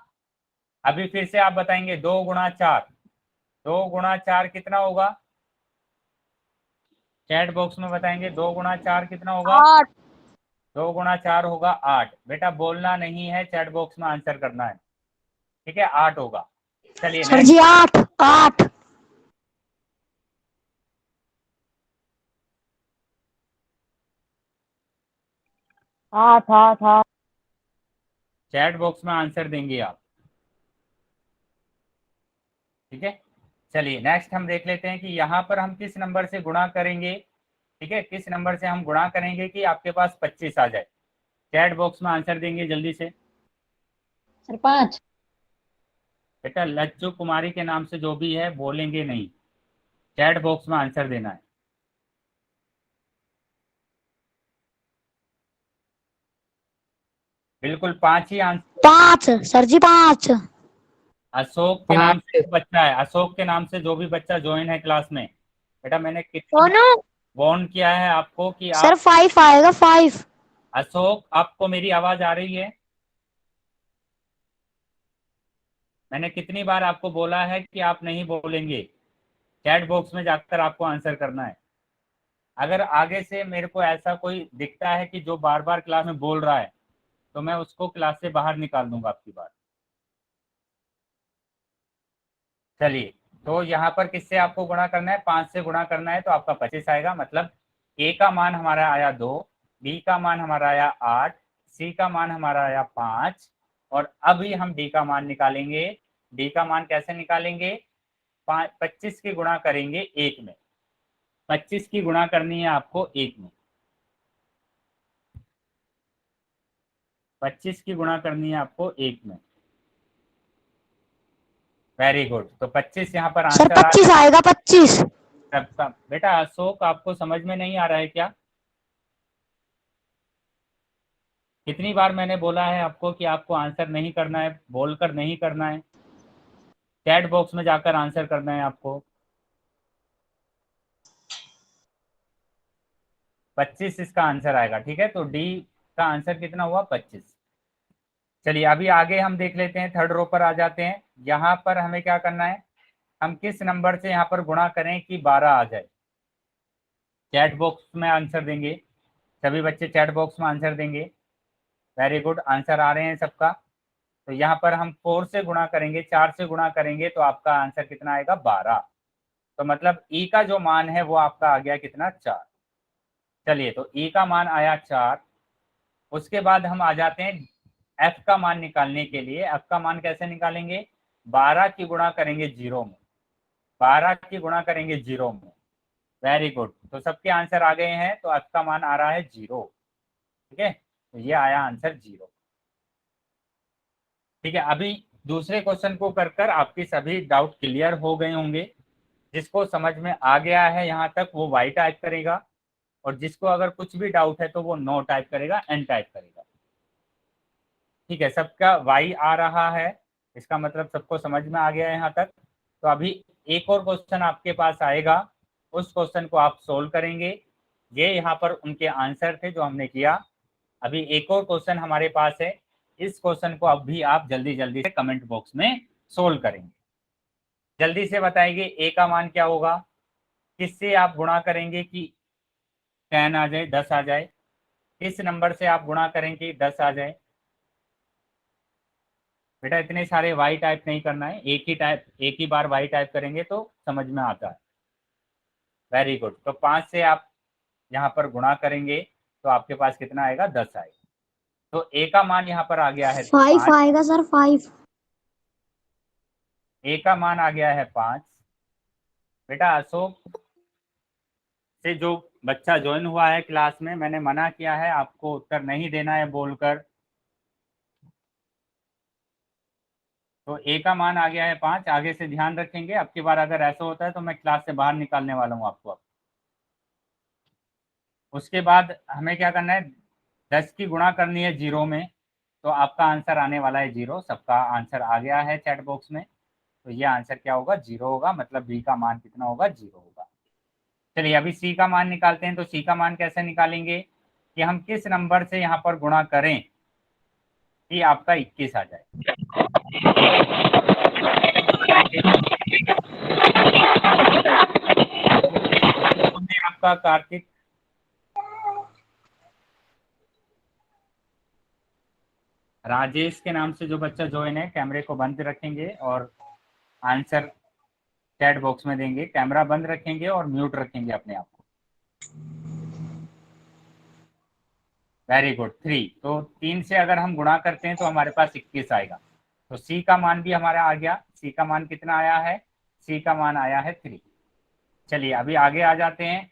अभी फिर से आप बताएंगे 2 गुणा 4, 2 गुणा 4 कितना होगा? चैट बॉक्स में बताएंगे 2 गुणा 4 कितना होगा? 8। 2 गुणा 4 होगा 8। बेटा बोलना नहीं है, चैट बॉक्स में आंसर करना है। ठीक है, 8 होगा। चलिए सर नेक्स्ट। जी 8 8। 8 8 8। चैट बॉक्स में आंसर देंगे आप। ठीक है, चलिए नेक्स्ट हम देख लेते हैं कि यहाँ पर हम किस नंबर से गुणा करेंगे। ठीक है, किस नंबर से हम गुणा करेंगे कि आपके पास 25 आ जाए। चैट बॉक्स में आंसर देंगे जल्दी से। सर 5। बेटा लज्जू कुमारी के नाम से जो भी है बोलेंगे नहीं, चैट बॉक्स में आंसर देना है। बिल्कुल 5 ही आंसर। 5 सर जी 5। अशोक के नाम से जो बच्चा है, अशोक के नाम से जो भी बच्चा ज्वाइन है क्लास में, बेटा मैंने कितनी दोनों वार्न किया है आपको कि सर आप। 5 आएगा 5। अशोक आपको मेरी आवाज आ रही है? मैंने कितनी बार आपको बोला है कि आप नहीं बोलेंगे, चैट बॉक्स में जाकर आपको आंसर करना है। अगर आगे से मेरे को ऐसा कोई दिखता है कि जो बार बार क्लास में बोल रहा है तो मैं उसको क्लास से बाहर निकाल दूंगा आपकी बात। चलिए, तो यहाँ पर किससे आपको गुणा करना है? 5 से गुणा करना है, तो आपका 25 आएगा। मतलब ए का मान हमारा आया 2, बी का मान हमारा आया 8, सी का मान हमारा आया 5, और अभी हम डी का मान निकालेंगे। डी का मान कैसे निकालेंगे? 25 की गुणा करेंगे 1 में। 25 की गुणा करनी है आपको 1 में। 25 की गुणा करनी है आपको 1 में। वेरी गुड, तो 25 यहाँ पर सर आंसर आ 25 आएगा 25। सबका। बेटा अशोक आपको समझ में नहीं आ रहा है क्या? कितनी बार मैंने बोला है आपको कि आपको आंसर नहीं करना है, बोलकर नहीं करना है, चैट बॉक्स में जाकर आंसर करना है आपको। 25 इसका आंसर आएगा। ठीक है, तो डी का आंसर कितना हुआ? 25। चलिए अभी आगे हम देख लेते हैं, थर्ड रो पर आ जाते हैं। यहाँ पर हमें क्या करना है? हम किस नंबर से यहाँ पर गुणा करें कि 12 आ जाए? चैट बॉक्स में आंसर देंगे, सभी बच्चे चैट बॉक्स में आंसर देंगे। वेरी गुड, आंसर आ रहे हैं सबका। तो यहाँ पर हम 4 से गुणा करेंगे, 4 से गुणा करेंगे तो आपका आंसर कितना आएगा? 12। तो मतलब ई का जो मान है वो आपका आ गया कितना? 4। चलिए, तो ई का मान आया 4। उसके बाद हम आ जाते हैं एफ का मान निकालने के लिए। एफ का मान कैसे निकालेंगे? 12 की गुणा करेंगे 0 में, 12 की गुणा करेंगे 0 में। वेरी गुड, तो सबके आंसर आ गए हैं, तो एफ का मान आ रहा है 0। ठीक है, तो ये आया आंसर 0। ठीक है, अभी दूसरे क्वेश्चन को कर कर आपके सभी डाउट क्लियर हो गए होंगे। जिसको समझ में आ गया है यहाँ तक वो वाई टाइप करेगा, और जिसको अगर कुछ भी डाउट है तो वो नो टाइप करेगा, एन टाइप करेगा। ठीक है, सबका वाई आ रहा है, इसका मतलब सबको समझ में आ गया है यहाँ तक। तो अभी एक और क्वेश्चन आपके पास आएगा, उस क्वेश्चन को आप सोल्व करेंगे। ये यहाँ पर उनके आंसर थे जो हमने किया। अभी एक और क्वेश्चन हमारे पास है, इस क्वेश्चन को अभी आप जल्दी जल्दी से कमेंट बॉक्स में सोल्व करेंगे। जल्दी से बताइए ए का मान क्या होगा? किससे आप गुणा करेंगे कि 10 आ जाए, 10 आ जाए? किस नंबर से आप गुणा करें कि 10 आ जाए? बेटा इतने सारे वाई टाइप नहीं करना है, एक ही बार वाई टाइप करेंगे तो समझ में आता है। Very good. तो 5 से आप यहाँ पर गुणा करेंगे तो आपके पास कितना आएगा, 10 आएगा। तो ए का मान यहाँ पर आ गया है 5 5, आएगा सर, 5। ए का मान आ गया है 5। बेटा अशोक से जो बच्चा ज्वाइन हुआ है क्लास में, मैंने मना किया है आपको उत्तर नहीं देना है बोलकर। तो ए का मान आ गया है 5, आगे से ध्यान रखेंगे। अब की बार अगर ऐसा होता है तो मैं क्लास से बाहर निकालने वाला हूँ आपको। अब उसके बाद हमें क्या करना है, 10 की गुणा करनी है 0 में, तो आपका आंसर आने वाला है 0। सबका आंसर आ गया है चैट बॉक्स में, तो ये आंसर क्या होगा, 0 होगा। मतलब बी का मान कितना होगा, 0 होगा। चलिए अभी सी का मान निकालते हैं। तो सी का मान कैसे निकालेंगे कि हम किस नंबर से यहाँ पर गुणा करें कि आपका 21 आ जाए। आपका कार्तिक, राजेश के नाम से जो बच्चा ज्वाइन है, कैमरे को बंद रखेंगे और आंसर चैट बॉक्स में देंगे। कैमरा बंद रखेंगे और म्यूट रखेंगे अपने आप को। Very good. 3, तो 3 से अगर हम गुणा करते हैं तो हमारे पास 21 आएगा। तो सी का मान भी हमारा आ गया। सी का मान कितना आया है, सी का मान आया है 3। चलिए अभी आगे आ जाते हैं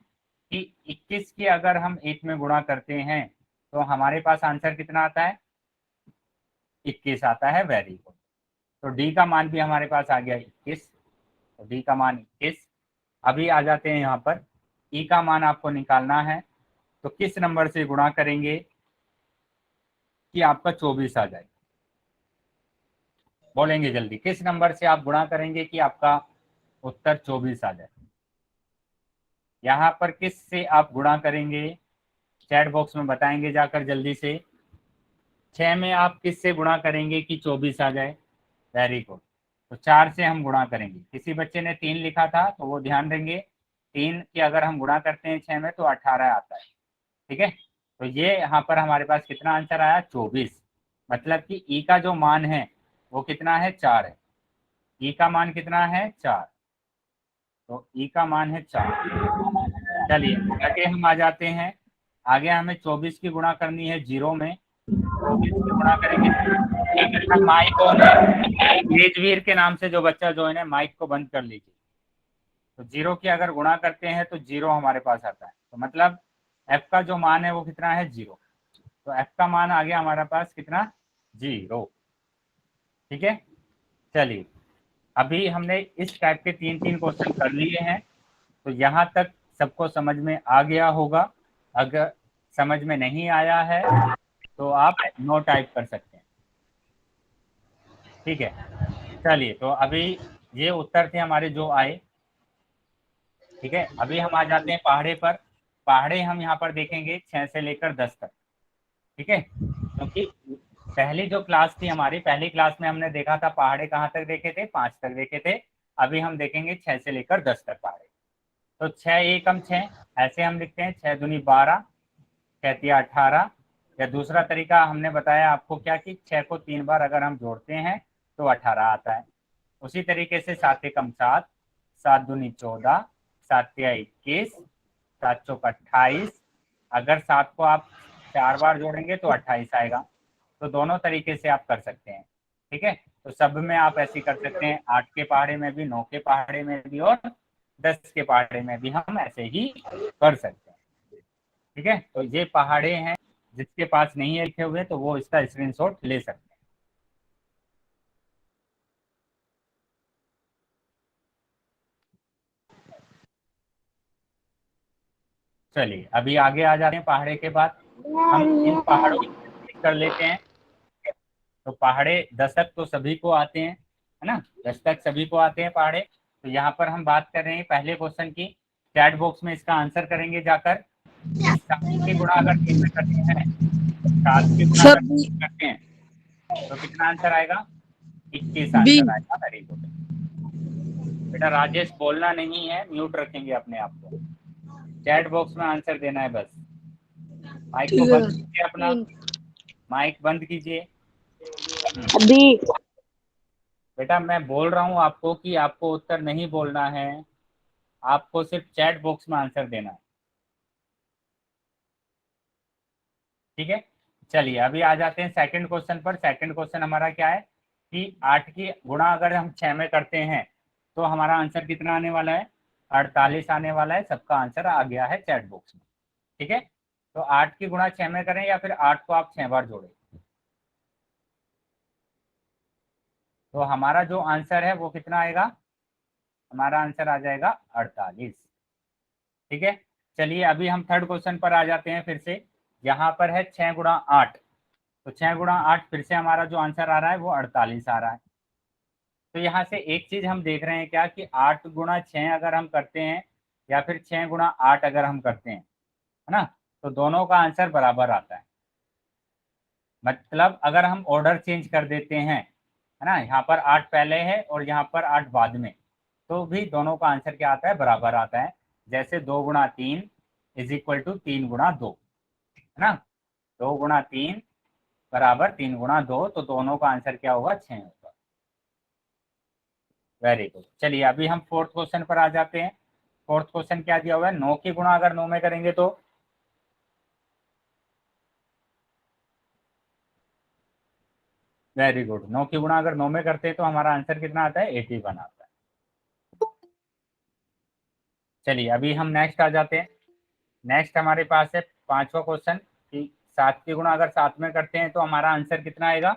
कि 21 की अगर हम 1 में गुणा करते हैं तो हमारे पास आंसर कितना आता है, 21 आता है। Very good. तो डी का मान भी हमारे पास आ गया 21। तो डी का मान 21। अभी आ जाते हैं यहाँ पर, ई का मान आपको निकालना है। तो किस नंबर से गुणा करेंगे कि आपका 24 आ जाए, बोलेंगे जल्दी। किस नंबर से आप गुणा करेंगे कि आपका उत्तर 24 आ जाए। यहाँ पर किस से आप गुणा करेंगे, चैट बॉक्स में बताएंगे जाकर जल्दी से। 6 में आप किस से गुणा करेंगे कि 24 आ जाए। Very good. तो 4 से हम गुणा करेंगे। किसी बच्चे ने 3 लिखा था तो वो ध्यान देंगे, 3 की अगर हम गुणा करते हैं 6 में तो 18 आता है। ठीक है, तो ये यहाँ पर हमारे पास कितना आंसर आया, 24। मतलब कि ई का जो मान है वो कितना है, 4 है। ई का मान कितना है, 4। तो ई का मान है 4। चलिए आगे हम आ जाते हैं। आगे हमें 24 की गुणा करनी है 0 में। 24 की गुणा करेंगे। माइक ऑन है, तेजवीर के नाम से जो बच्चा ज्वाइन है, माइक को बंद कर लीजिए। तो 0 की अगर गुणा करते हैं तो 0 हमारे पास आता है। तो मतलब एफ का जो मान है वो कितना है, 0। तो एफ का मान आ गया हमारे पास कितना, 0। ठीक है, चलिए अभी हमने इस टाइप के 3 क्वेश्चन कर लिए हैं। तो यहाँ तक सबको समझ में आ गया होगा। अगर समझ में नहीं आया है तो आप नो टाइप कर सकते हैं। ठीक है, चलिए तो अभी ये उत्तर थे हमारे जो आए। ठीक है, अभी हम आ जाते हैं पहाड़े पर। पहाड़े हम यहाँ पर देखेंगे 6 से लेकर 10 तक। ठीक है, क्योंकि पहली जो क्लास थी हमारी, पहली क्लास में हमने देखा था पहाड़े कहाँ तक देखे थे, 5 तक देखे थे। अभी हम देखेंगे 6 से लेकर 10 तक पहाड़े। तो 6 एकम 6, ऐसे हम लिखते हैं 6 दूनी 12, 6 18। या दूसरा तरीका हमने बताया आपको क्या, कि 6 को 3 बार अगर हम जोड़ते हैं तो 18 आता है। उसी तरीके से 7 एकम 7, 7 दूनी 14, 7 21, 7 चौक 28। अगर 7 को आप 4 बार जोड़ेंगे तो 28 आएगा। तो दोनों तरीके से आप कर सकते हैं। ठीक है, तो सब में आप ऐसे कर सकते हैं, 8 के पहाड़े में भी, 9 के पहाड़े में भी और 10 के पहाड़े में भी हम ऐसे ही कर सकते हैं। ठीक है, तो ये पहाड़े हैं। जिसके पास नहीं है लिखे हुए तो वो इसका स्क्रीनशॉट ले सकते हैं। चलिए अभी आगे आ जाते हैं। पहाड़े के बाद हम इन पहाड़ों को कर लेते हैं। तो पहाड़े दशक तो सभी को आते हैं, है ना, दशक सभी को आते हैं पहाड़े। तो यहाँ पर हम बात कर रहे हैं पहले क्वेश्चन की। चैट बॉक्स में इसका आंसर करेंगे जाकर। 7 की गुणा अगर 3 में करते हैं, 7 की गुणा अगर 3 में करते हैं तो कितना आंसर आएगा, 21 आंसर आएगा। Very good. बेटा राजेश बोलना नहीं है, म्यूट रखेंगे अपने आप को। चैट बॉक्स में आंसर देना है बस। माइक को बंद कीजिए, अपना माइक बंद कीजिए। अभी बेटा मैं बोल रहा हूँ आपको कि आपको उत्तर नहीं बोलना है, आपको सिर्फ चैट बॉक्स में आंसर देना है। ठीक है, चलिए अभी आ जाते हैं सेकंड क्वेश्चन पर। सेकंड क्वेश्चन हमारा क्या है कि 8 की गुणा अगर हम 6 में करते हैं तो हमारा आंसर कितना आने वाला है, 48 आने वाला है। सबका आंसर आ गया है चैट बॉक्स में। ठीक है, तो 8 की गुणा 6 में करें या फिर 8 को आप 6 बार जोड़ें, तो हमारा जो आंसर है वो कितना आएगा, हमारा आंसर आ जाएगा 48। ठीक है, चलिए अभी हम थर्ड क्वेश्चन पर आ जाते हैं फिर से। यहाँ पर है 6 गुणा 8, तो 6 गुणा 8 फिर से हमारा जो आंसर आ रहा है वो 48 आ रहा है। तो यहाँ से एक चीज हम देख रहे हैं क्या कि 8 गुणा 6 अगर हम करते हैं या फिर 6 गुणा 8 अगर हम करते हैं, है ना, तो दोनों का आंसर बराबर आता है। मतलब अगर हम ऑर्डर चेंज कर देते हैं, है ना, यहाँ पर 8 पहले है और यहाँ पर 8 बाद में, तो भी दोनों का आंसर क्या आता है, बराबर आता है। जैसे 2 गुणा 3 इज इक्वल टू 3 गुणा 2, है ना, 2 गुणा 3 बराबर 3 गुणा 2, तो दोनों का आंसर क्या होगा, 6 होगा। Very good. चलिए अभी हम फोर्थ क्वेश्चन पर आ जाते हैं। फोर्थ क्वेश्चन क्या दिया हुआ है, 9 की गुणा अगर 9 में करेंगे तो, वेरी गुड, 9 की गुणा अगर 9 में करते हैं तो हमारा आंसर कितना आता है, 81 आता है। चलिए अभी हम नेक्स्ट आ जाते हैं। नेक्स्ट हमारे पास है पांचवा क्वेश्चन कि 7 की गुणा अगर 7 में करते हैं तो हमारा आंसर कितना आएगा,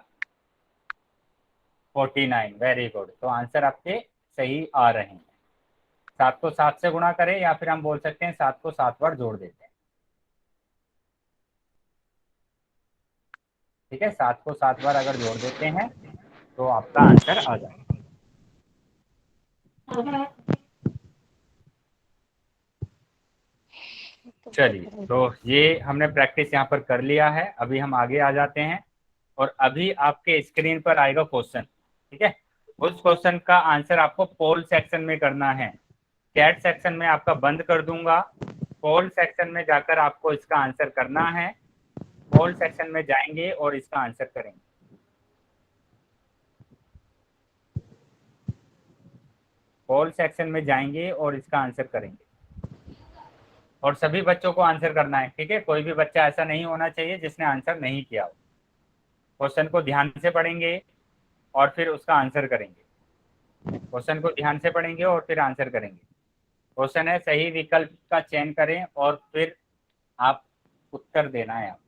49। वेरी गुड, तो आंसर आपके सही आ रहे हैं। 7 को 7 से गुणा करें या फिर हम बोल सकते हैं 7 को 7 बार जोड़ देते हैं। ठीक है, 7 को 7 बार अगर जोड़ देते हैं तो आपका आंसर आ जाएगा। चलिए तो ये हमने प्रैक्टिस यहाँ पर कर लिया है। अभी हम आगे आ जाते हैं और अभी आपके स्क्रीन पर आएगा क्वेश्चन। ठीक है, उस क्वेश्चन का आंसर आपको पोल सेक्शन में करना है। चैट सेक्शन में आपका बंद कर दूंगा, पोल सेक्शन में जाकर आपको इसका आंसर करना है। पोल सेक्शन में जाएंगे और इसका आंसर करेंगे। पोल सेक्शन में जाएंगे और इसका आंसर करेंगे और सभी बच्चों को आंसर करना है। ठीक है, कोई भी बच्चा ऐसा नहीं होना चाहिए जिसने आंसर नहीं किया हो। क्वेश्चन को ध्यान से पढ़ेंगे और फिर उसका आंसर करेंगे। क्वेश्चन को ध्यान से पढ़ेंगे और फिर आंसर करेंगे। क्वेश्चन है सही विकल्प का चयन करें और फिर आप उत्तर देना है। आप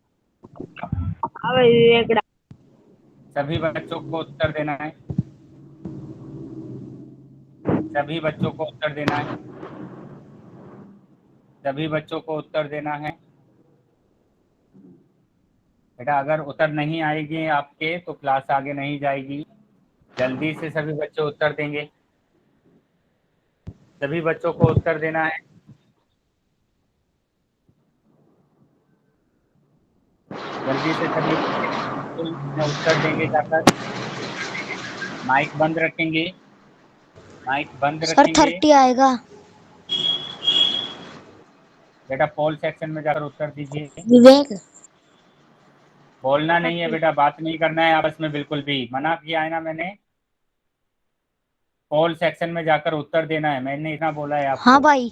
सभी बच्चों को उत्तर देना है, सभी बच्चों को उत्तर देना है, सभी बच्चों को उत्तर देना है। बेटा अगर उत्तर नहीं आएगी आपके तो क्लास आगे नहीं जाएगी। जल्दी से सभी बच्चे उत्तर देंगे, सभी बच्चों को उत्तर देना है। जल्दी से सभी बच्चे उत्तर देंगे जाकर। माइक बंद रखेंगे, माइक बंद सर रखेंगे। 30 आएगा। बेटा पोल सेक्शन में जाकर उत्तर दीजिए। विवेक बोलना नहीं है बेटा, बात नहीं करना है आपस में, बिल्कुल भी मना किया है ना मैंने। पोल सेक्शन में जाकर उत्तर देना है, मैंने इतना बोला है हाँ आपको। भाई।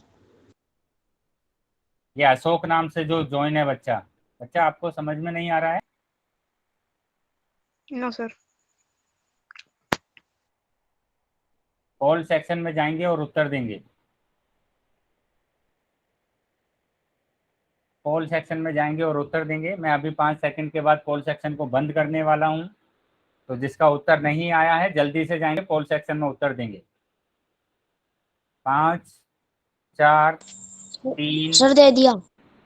ये अशोक नाम से जो ज्वाइन है बच्चा, बच्चा आपको समझ में नहीं आ रहा है। No sir. पोल सेक्शन में जाएंगे और उत्तर देंगे। पोल सेक्शन में जाएंगे और उत्तर देंगे। मैं अभी 5 सेकंड के बाद पोल सेक्शन को बंद करने वाला हूं, तो जिसका उत्तर नहीं आया है जल्दी से जाएंगे पोल सेक्शन में उत्तर देंगे। 5 4 3 सर दे दिया।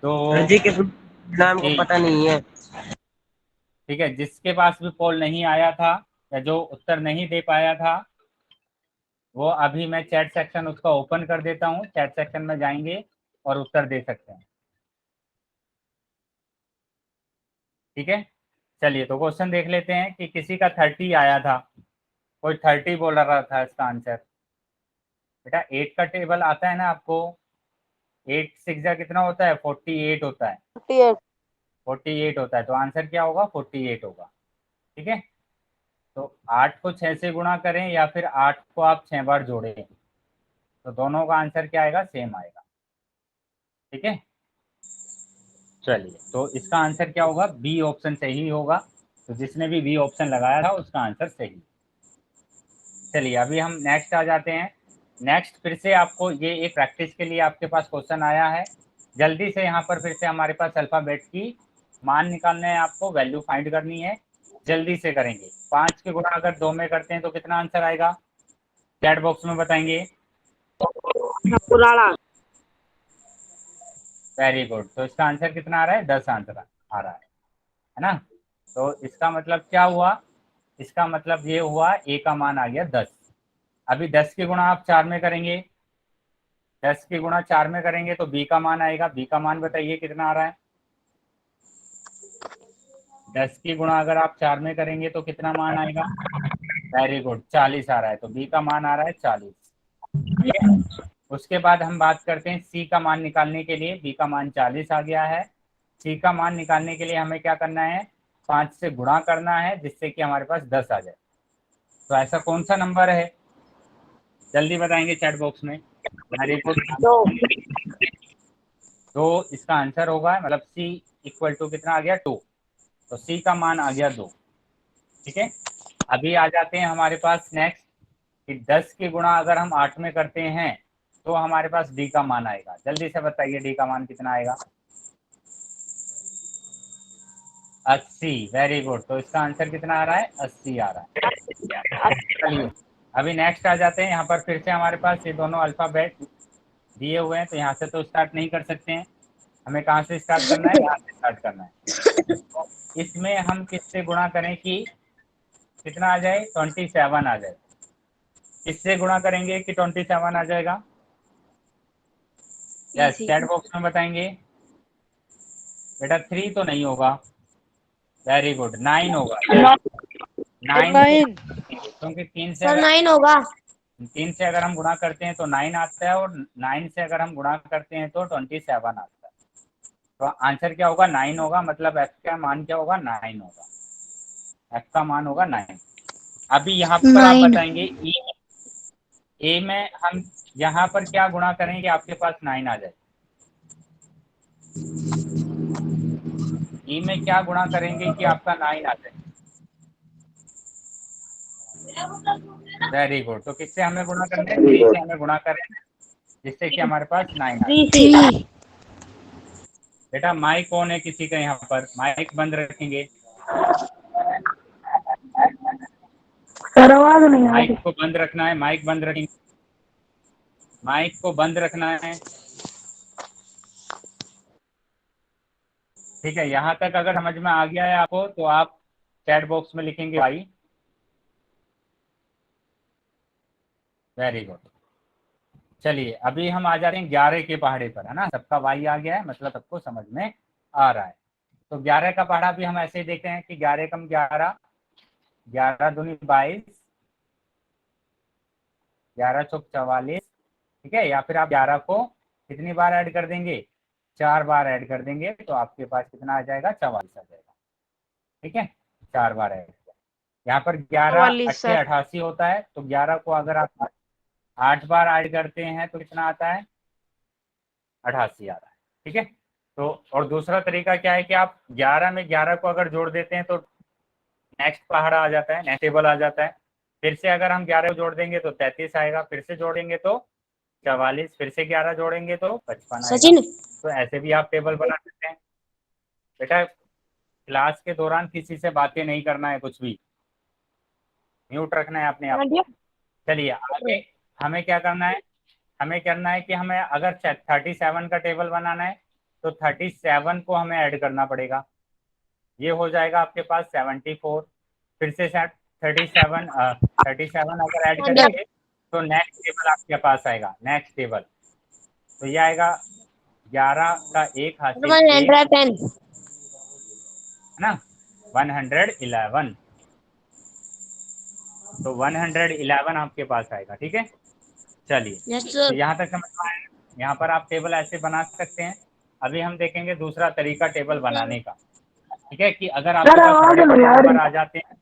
2 जी के नाम को 1। पता नहीं है। ठीक है, जिसके पास भी पोल नहीं आया था या जो उत्तर नहीं दे पाया था, वो अभी मैं चैट सेक्शन उसका ओपन कर देता हूँ। चैट सेक्शन में जाएंगे और उत्तर दे सकते हैं। ठीक है, चलिए तो क्वेश्चन देख लेते हैं कि किसी का 30 आया था, कोई 30 बोल रहा था इसका आंसर। बेटा 8 का टेबल आता है ना आपको, 8 6 जा कितना होता है, 48 होता है। 48। 48 होता है, तो आंसर क्या होगा, 48 होगा। ठीक है, तो 8 को 6 से गुणा करें या फिर 8 को आप 6 बार जोड़ें, तो दोनों का आंसर क्या आएगा, सेम आएगा। ठीक है, चलिए, तो इसका आंसर क्या होगा, बी ऑप्शन सही होगा। तो जिसने भी बी ऑप्शन लगाया था उसका आंसर सही। चलिए, अभी हम नेक्स्ट आ जाते हैं। नेक्स्ट फिर से आपको ये एक प्रैक्टिस के लिए आपके पास क्वेश्चन आया है। जल्दी से यहाँ पर फिर से हमारे पास अल्फाबेट की मान निकालने हैं, आपको वैल्यू फाइंड करनी है। जल्दी से करेंगे। 5 के गुणा अगर 2 में करते हैं तो कितना आंसर आएगा, चैट बॉक्स में बताएंगे। पुराना। Very good. तो इसका आंसर कितना आ रहा है, 10 आंसर आ रहा है ना। तो इसका मतलब क्या हुआ, इसका मतलब ये हुआ ए का मान आ गया 10। अभी 10 के गुणा आप 4 में करेंगे, 10 के गुणा 4 में करेंगे तो बी का मान आएगा। बी का मान बताइए कितना आ रहा है, 10 के गुणा अगर आप 4 में करेंगे तो कितना मान आएगा, वेरी गुड, 40 आ रहा है। तो बी का मान आ रहा है 40। ठीक है, उसके बाद हम बात करते हैं सी का मान निकालने के लिए। बी का मान 40 आ गया है। सी का मान निकालने के लिए हमें क्या करना है, 5 से गुणा करना है जिससे कि हमारे पास 10 आ जाए। तो ऐसा कौन सा नंबर है, जल्दी बताएंगे चैट बॉक्स में। वेरी गुड, तो इसका आंसर होगा, मतलब सी इक्वल टू कितना आ गया, 2। तो सी का मान आ गया 2। ठीक है, अभी आ जाते हैं हमारे पास नेक्स्ट कि 10 के गुणा अगर हम 8 में करते हैं तो हमारे पास डी का मान आएगा। जल्दी से बताइए डी का मान कितना आएगा, 80। वेरी गुड, तो इसका आंसर कितना आ रहा है, 80 आ रहा है। चलिए, अभी नेक्स्ट आ जाते हैं। यहाँ पर फिर से हमारे पास ये दोनों अल्फाबेट दिए हुए हैं, तो यहाँ से तो स्टार्ट नहीं कर सकते हैं, हमें कहाँ से स्टार्ट करना है, यहाँ से स्टार्ट करना है। तो इसमें हम किससे गुणा करें कि कितना आ जाए, 27 आ जाए। किससे गुणा करेंगे कि 27 आ जाएगा, यस, चैट बॉक्स में बताएंगे। बेटा 3 तो नहीं होगा, वेरी गुड, 9 होगा। 9, क्योंकि 3 से सर अगर 9 होगा। 3 से अगर हम गुणा करते हैं तो 9 आता है, और 9 से अगर हम गुणा करते हैं तो 27 आता है। तो आंसर क्या होगा, 9 होगा, मतलब एफ का मान क्या होगा, 9 होगा। एफ का मान होगा 9। अभी यहाँ पर आप 9 बताएंगे ए में हम यहाँ पर क्या गुणा करें कि आपके पास 9 आ जाए। ई में क्या गुणा करेंगे कि आपका 9 आ जाए, वेरी गुड। तो किससे हमें गुणा करना है, 3 से हमें गुणा करें जिससे कि हमारे पास 9 आ जाए। 3। बेटा माइक ऑन है किसी का, यहाँ पर माइक बंद रखेंगे, सर आवाज नहीं आ रही। माइक को बंद रखना है, माइक बंद रखेंगे, माइक को बंद रखना है। ठीक है, यहाँ तक अगर समझ में आ गया है आपको तो आप चैट बॉक्स में लिखेंगे भाई, वेरी गुड। चलिए, अभी हम आ जाते हैं 11 के पहाड़े पर, है ना। सबका वाई आ गया है, मतलब सबको समझ में आ रहा है। तो 11 का पहाड़ा भी हम ऐसे ही देखते हैं कि 11 कम 11, 11 दूनी 22, 11 चौक 44। ठीक है, या फिर आप 11 को कितनी बार ऐड कर देंगे, 4 बार ऐड कर देंगे, तो आपके पास कितना आ जाएगा, 44 आ जाएगा। ठीक है, 4 बार ऐड। यहाँ पर 11 अट्ठे 88 होता है, तो 11 को अगर आप 8 बार ऐड करते हैं तो कितना आता है, 88 आ रहा है। ठीक है, तो और दूसरा तरीका क्या है कि आप 11 में 11 को अगर जोड़ देते हैं तो नेक्स्ट पहाड़ा आ जाता है, नेक्स्ट टेबल आ जाता है। फिर से अगर हम 11 को जोड़ देंगे तो 33 आएगा, फिर से जोड़ेंगे तो 44, फिर से 11 जोड़ेंगे तो 55 आएगा। सचिन तो ऐसे भी आप टेबल बना सकते हैं। बेटा क्लास के दौरान किसी से बातें नहीं करना है, कुछ भी म्यूट रखना है अपने आप को। चलिए आगे, हमें क्या करना है, हमें करना है कि हमें अगर 37 का टेबल बनाना है तो 37 को हमें ऐड करना पड़ेगा। ये हो जाएगा आपके पास 74। फिर से 37 अगर ऐड करेंगे तो नेक्स्ट टेबल आपके पास आएगा, नेक्स्ट टेबल। तो ये आएगा 11 का 1 हासिल 1, 110। है ना, 111। तो 111 आपके पास आएगा। ठीक है, चलिए, यस तो सर। यहाँ तक समझ में आया। यहाँ पर आप टेबल ऐसे बना सकते हैं। अभी हम देखेंगे दूसरा तरीका टेबल बनाने का। ठीक है, कि अगर आपके पास बड़े बड़े नंबर आ जाते हैं,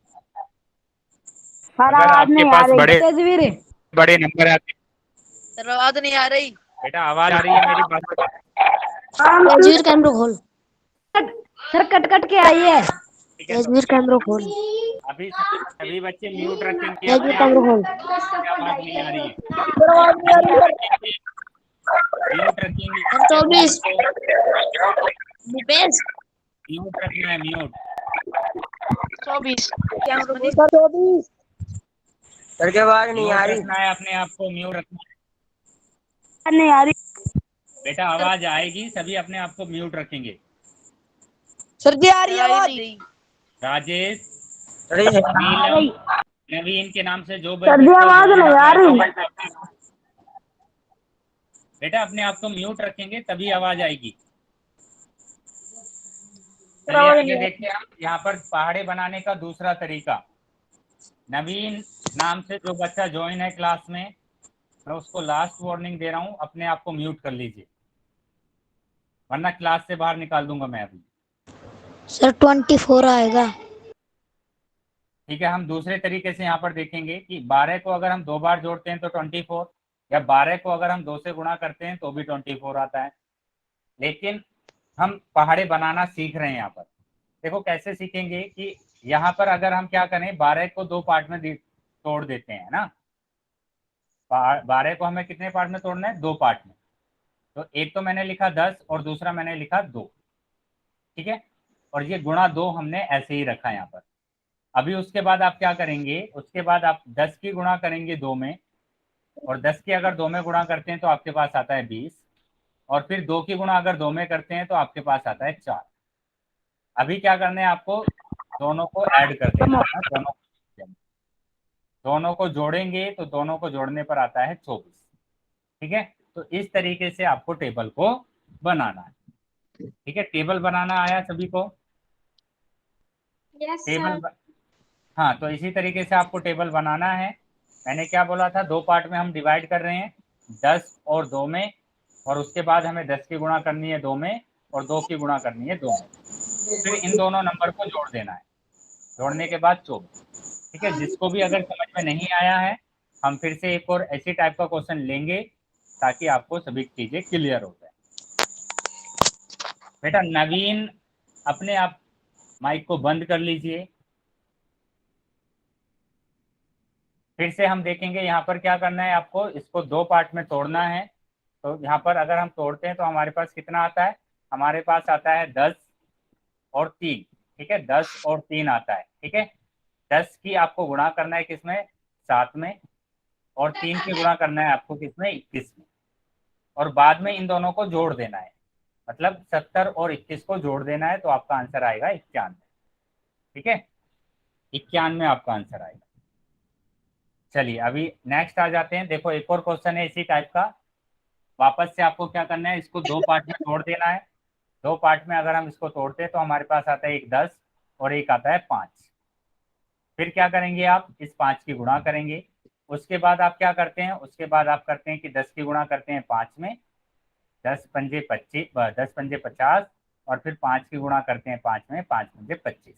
अगर आपके पास बड़े तेजवीर बड़े नंबर आते, सर आवाज नहीं आ रही। बेटा आवाज आ रही है मेरी बात? तेजवीर कैमरा खोल। सर कट कट के आई है। ठीक है, तो तेजवीर कैमरा खोल। अभी सभी बच्चे म्यूट रखेंगे तेजवीर अपने आप कैमरा को, खोल। आवाज नहीं आ रही है। म्यूट रखेंगे सर 24 को, भूपेश म्यूट रखना है, म्यूट। 24 कैमरा खोल। 24 सर की आवाज नहीं आ म्यूट रही। रखना है अपने आप को, म्यूट रखना है। नहीं आ रही। बेटा आवाज आएगी, सभी अपने आप को म्यूट रखेंगे। सर जी आ रही सर है आई आवाज। नहीं रही। राजेश, अरे नीलम, नवीन के नाम से जो सर जी आवाज नहीं आ रही। बेटा अपने आप को म्यूट रखेंगे तभी आवाज आएगी। चलिए आगे देखते हैं हम यहाँ पर पहाड़े बनाने का दूसरा तरीका। नवीन नाम से जो बच्चा ज्वाइन है क्लास में, मैं उसको लास्ट वार्निंग दे रहा हूँ, अपने आप को म्यूट कर लीजिए, वरना क्लास से बाहर निकाल दूंगा मैं अभी। सर 24 आएगा। ठीक है, हम दूसरे तरीके से यहाँ पर देखेंगे कि 12 को अगर हम 2 बार जोड़ते हैं तो 24, या 12 को अगर हम 2 से गुणा करते हैं तो भी 24 आता है। लेकिन हम पहाड़े बनाना सीख रहे हैं यहाँ पर। देखो कैसे सीखेंगे कि यहाँ पर अगर हम क्या करें, 12 को 2 पार्ट में तोड़ देते हैं ना। 12 को हमें कितने पार्ट में तोड़ना है? 2 पार्ट में। तो एक तो मैंने लिखा 10 और दूसरा मैंने लिखा 2। ठीक है, और ये गुणा 2 हमने ऐसे ही रखा यहाँ पर। अभी उसके बाद आप क्या करेंगे, उसके बाद आप 10 की गुणा करेंगे 2 में, और 10 की अगर 2 में गुणा करते हैं तो आपके पास आता है 20, और फिर 2 की गुणा अगर 2 में करते हैं तो आपके पास आता है 4। अभी क्या करना है आपको, दोनों को ऐड कर देना है, दोनों को जोड़ेंगे तो दोनों को जोड़ने पर आता है 24। ठीक है, तो इस तरीके से आपको टेबल को बनाना है। ठीक है, टेबल बनाना आया सभी को? टेबल हाँ, तो इसी तरीके से आपको टेबल बनाना है। मैंने क्या बोला था, 2 पार्ट में हम डिवाइड कर रहे हैं, 10 और 2 में, और उसके बाद हमें 10 की गुणा करनी है 2 में, और 2 की गुणा करनी है 2 में। फिर इन दोनों नंबर को जोड़ देना है, जोड़ने के बाद 24। ठीक है, जिसको भी अगर समझ में नहीं आया है, हम फिर से एक और ऐसी टाइप का क्वेश्चन लेंगे ताकि आपको सभी चीजें क्लियर हो जाए। बेटा नवीन, अपने आप माइक को बंद कर लीजिए। फिर से हम देखेंगे यहाँ पर क्या करना है आपको, इसको 2 पार्ट में तोड़ना है। तो यहाँ पर अगर हम तोड़ते हैं तो हमारे पास कितना आता है, हमारे पास आता है 10 और 3। ठीक है, 10 और 3 आता है। ठीक है, 10 की आपको गुणा करना है किसमें, 7 में, और 3 की गुणा करना है आपको किसमें, 21 में, और बाद में इन दोनों को जोड़ देना है। मतलब 70 और 21 को जोड़ देना है, तो आपका आंसर आएगा 91। ठीक है, 91 आपका आंसर आएगा। चलिए अभी नेक्स्ट आ जाते हैं। देखो एक और क्वेश्चन है इसी टाइप का। वापस से आपको क्या करना है, इसको 2 पार्ट में तोड़ देना है। 2 पार्ट में अगर हम इसको तोड़ते हैं तो हमारे पास आता है एक 10 और एक आता है 5। फिर क्या करेंगे, आप इस 5 की गुणा करेंगे। उसके बाद आप क्या करते हैं, उसके बाद आप करते हैं कि 10 की गुणा करते हैं 5 में, 10 पंजे 25, 10 पंजे 50, और फिर 5 की गुणा करते हैं 5 में, 5 पंजे 25।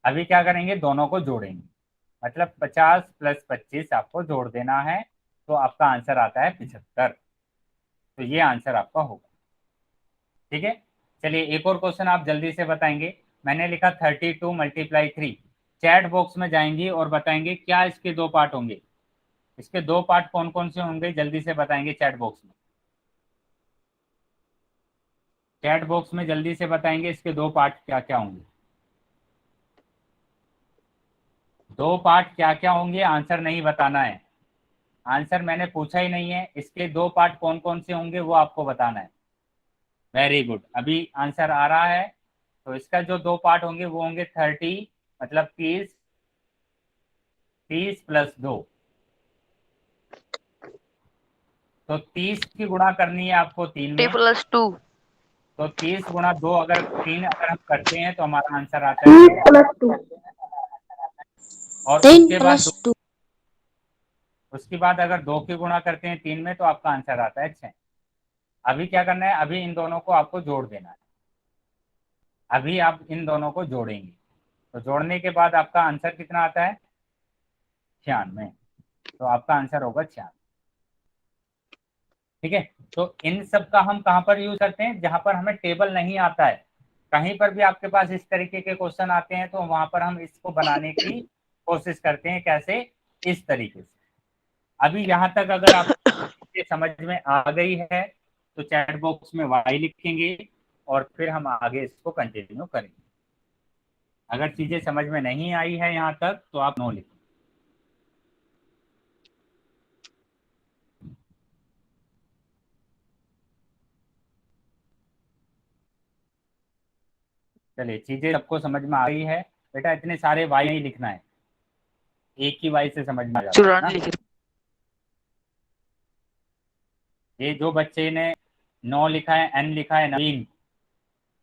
अभी क्या करेंगे, दोनों को जोड़ेंगे, मतलब 50 + 25 आपको जोड़ देना है, तो आपका आंसर आता है 75। तो ये आंसर आपका होगा। ठीक है, चलिए एक और क्वेश्चन आप जल्दी से बताएंगे। मैंने लिखा 32 × 3। चैट बॉक्स में जाएंगे और बताएंगे क्या इसके 2 पार्ट होंगे। इसके 2 पार्ट कौन कौन से होंगे, जल्दी से बताएंगे चैट बॉक्स में। चैट बॉक्स में जल्दी से बताएंगे इसके 2 पार्ट क्या क्या होंगे। 2 पार्ट क्या क्या होंगे, आंसर नहीं बताना है। आंसर मैंने पूछा ही नहीं है, इसके 2 पार्ट कौन कौन से होंगे वो आपको बताना है। वेरी गुड, अभी आंसर आ रहा है। तो इसका जो 2 पार्ट होंगे वो होंगे 30, मतलब 30, 30 + 2। तो 30 की गुणा करनी है आपको 3 में। T+2 तो 30 गुणा 2 अगर 3 अगर हम करते हैं तो हमारा आंसर आता है 3 + 2 और 3 + 2 उसके बाद अगर 2 की गुणा करते हैं 3 में तो आपका आंसर आता है 6। अभी क्या करना है, अभी इन दोनों को आपको जोड़ देना है। अभी आप इन दोनों को जोड़ेंगे, तो जोड़ने के बाद आपका आंसर कितना आता है, 96। तो आपका आंसर होगा 96। ठीक है, तो इन सब का हम कहाँ पर यूज करते हैं, जहां पर हमें टेबल नहीं आता है। कहीं पर भी आपके पास इस तरीके के क्वेश्चन आते हैं तो वहां पर हम इसको बनाने की कोशिश करते हैं। कैसे, इस तरीके से। अभी यहाँ तक अगर आप समझ में आ गई है तो चैट बॉक्स में वाई लिखेंगे और फिर हम आगे इसको कंटिन्यू करेंगे। अगर चीजें समझ में नहीं आई है यहाँ तक तो आप नो लिखें। चलिए, चीजें सबको समझ में आ गई है। बेटा इतने सारे वाई नहीं लिखना है, एक ही वाई से समझ में आ जाता है चुरान ना। लिखे। ये जो बच्चे ने 9 लिखा है, एन लिखा है, नवीन,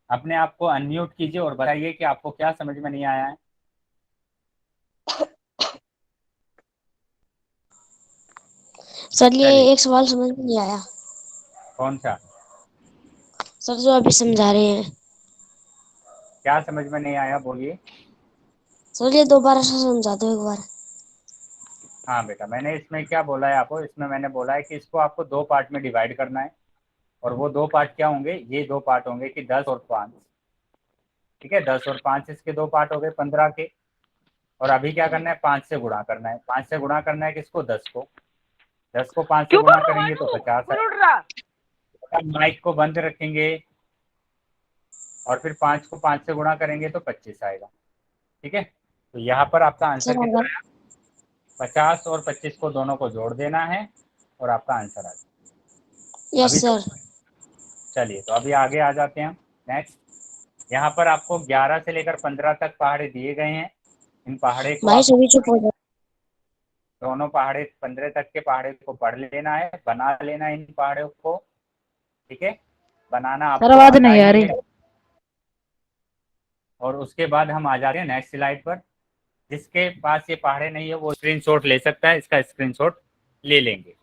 अपने आप को अनम्यूट कीजिए और बताइए कि आपको क्या समझ में नहीं आया है। सर ये चलिए, एक सवाल समझ में नहीं आया कौन सा? सर, जो अभी समझा रहे हैं। क्या समझ में नहीं आया, बोलिए। सर ये दोबारा से समझा दो एक बार। हाँ बेटा, मैंने इसमें क्या बोला है आपको, इसमें मैंने बोला है कि इसको आपको 2 पार्ट में डिवाइड करना है। और वो 2 पार्ट क्या होंगे, ये 2 पार्ट होंगे कि 10 और 5। ठीक है, 10 और 5 इसके 2 पार्ट हो गए 15 के। और अभी क्या करना है, 5 से गुणा करना है। 5 से गुणा करना है किसको, 10 को। 10 को 5 से गुणा करेंगे तो 50 है। माइक को बंद रखेंगे और फिर 5 को 5 से गुणा करेंगे तो 25 आएगा। ठीक है, तो यहाँ पर आपका आंसर सर कितना अगर आया, 50 और 25 को दोनों को जोड़ देना है और आपका आंसर आ जाएगा। यस अभी तो सर। चलिए, तो अभी आगे आ जाते हैं हम। नेक्स्ट, यहाँ पर आपको 11 से लेकर 15 तक पहाड़े दिए गए हैं। इन पहाड़े को भाई आप सभी चुप हो जाओ। दोनों पहाड़े 15 तक के पहाड़े को पढ़ लेना है, बना लेना है इन पहाड़ों को। ठीक है, बनाना आपको आवाज आता नहीं आ ही रही। है। और उसके बाद हम आ जाते हैं नेक्स्ट स्लाइड पर। जिसके पास ये पहाड़े नहीं है वो स्क्रीनशॉट ले सकता है, इसका स्क्रीनशॉट ले लेंगे।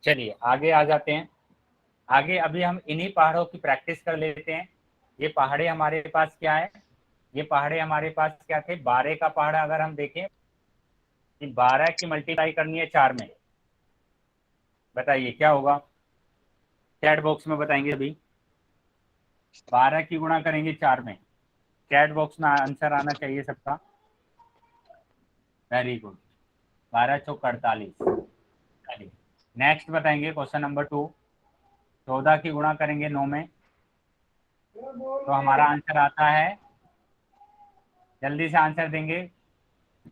चलिए आगे आ जाते हैं। आगे अभी हम इन्हीं पहाड़ों की प्रैक्टिस कर लेते हैं। ये पहाड़े हमारे पास क्या है, ये पहाड़े हमारे पास क्या थे, 12 का पहाड़ा अगर हम देखें कि 12 की मल्टीप्लाई करनी है 4 में, बताइए क्या होगा। चैट बॉक्स में बताएंगे अभी। 12 की गुणा करेंगे 4 में, चैट बॉक्स में आंसर आना चाहिए सबका। वेरी गुड, 12 चौक 48। चलिए नेक्स्ट बताएंगे क्वेश्चन नंबर 2। 14 की गुणा करेंगे 9 में तो हमारा आंसर आता है, जल्दी से आंसर देंगे,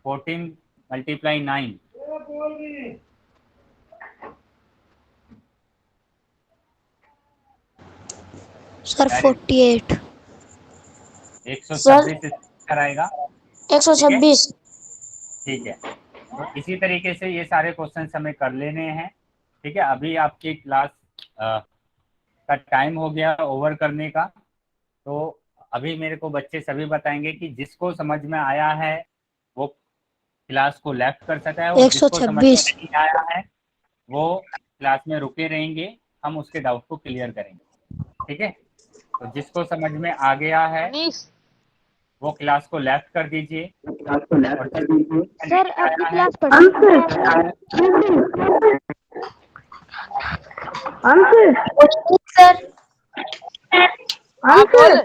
14 मल्टीप्लाई 9। सर 48। 126 आएगा। 126। ठीक है, तो इसी तरीके से ये सारे क्वेश्चन हमें कर लेने हैं। ठीक है, अभी आपकी क्लास का टाइम हो गया ओवर करने का। तो अभी मेरे को बच्चे सभी बताएंगे कि जिसको समझ में आया है वो क्लास को लेफ्ट कर सकता है और जिसको समझ में 126। नहीं आया है वो क्लास में रुके रहेंगे, हम उसके डाउट को क्लियर करेंगे। ठीक है, तो जिसको समझ में आ गया है वो क्लास को लेफ्ट कर दीजिए। और सर आपकी क्लास पढ़ सर हाँ बोल।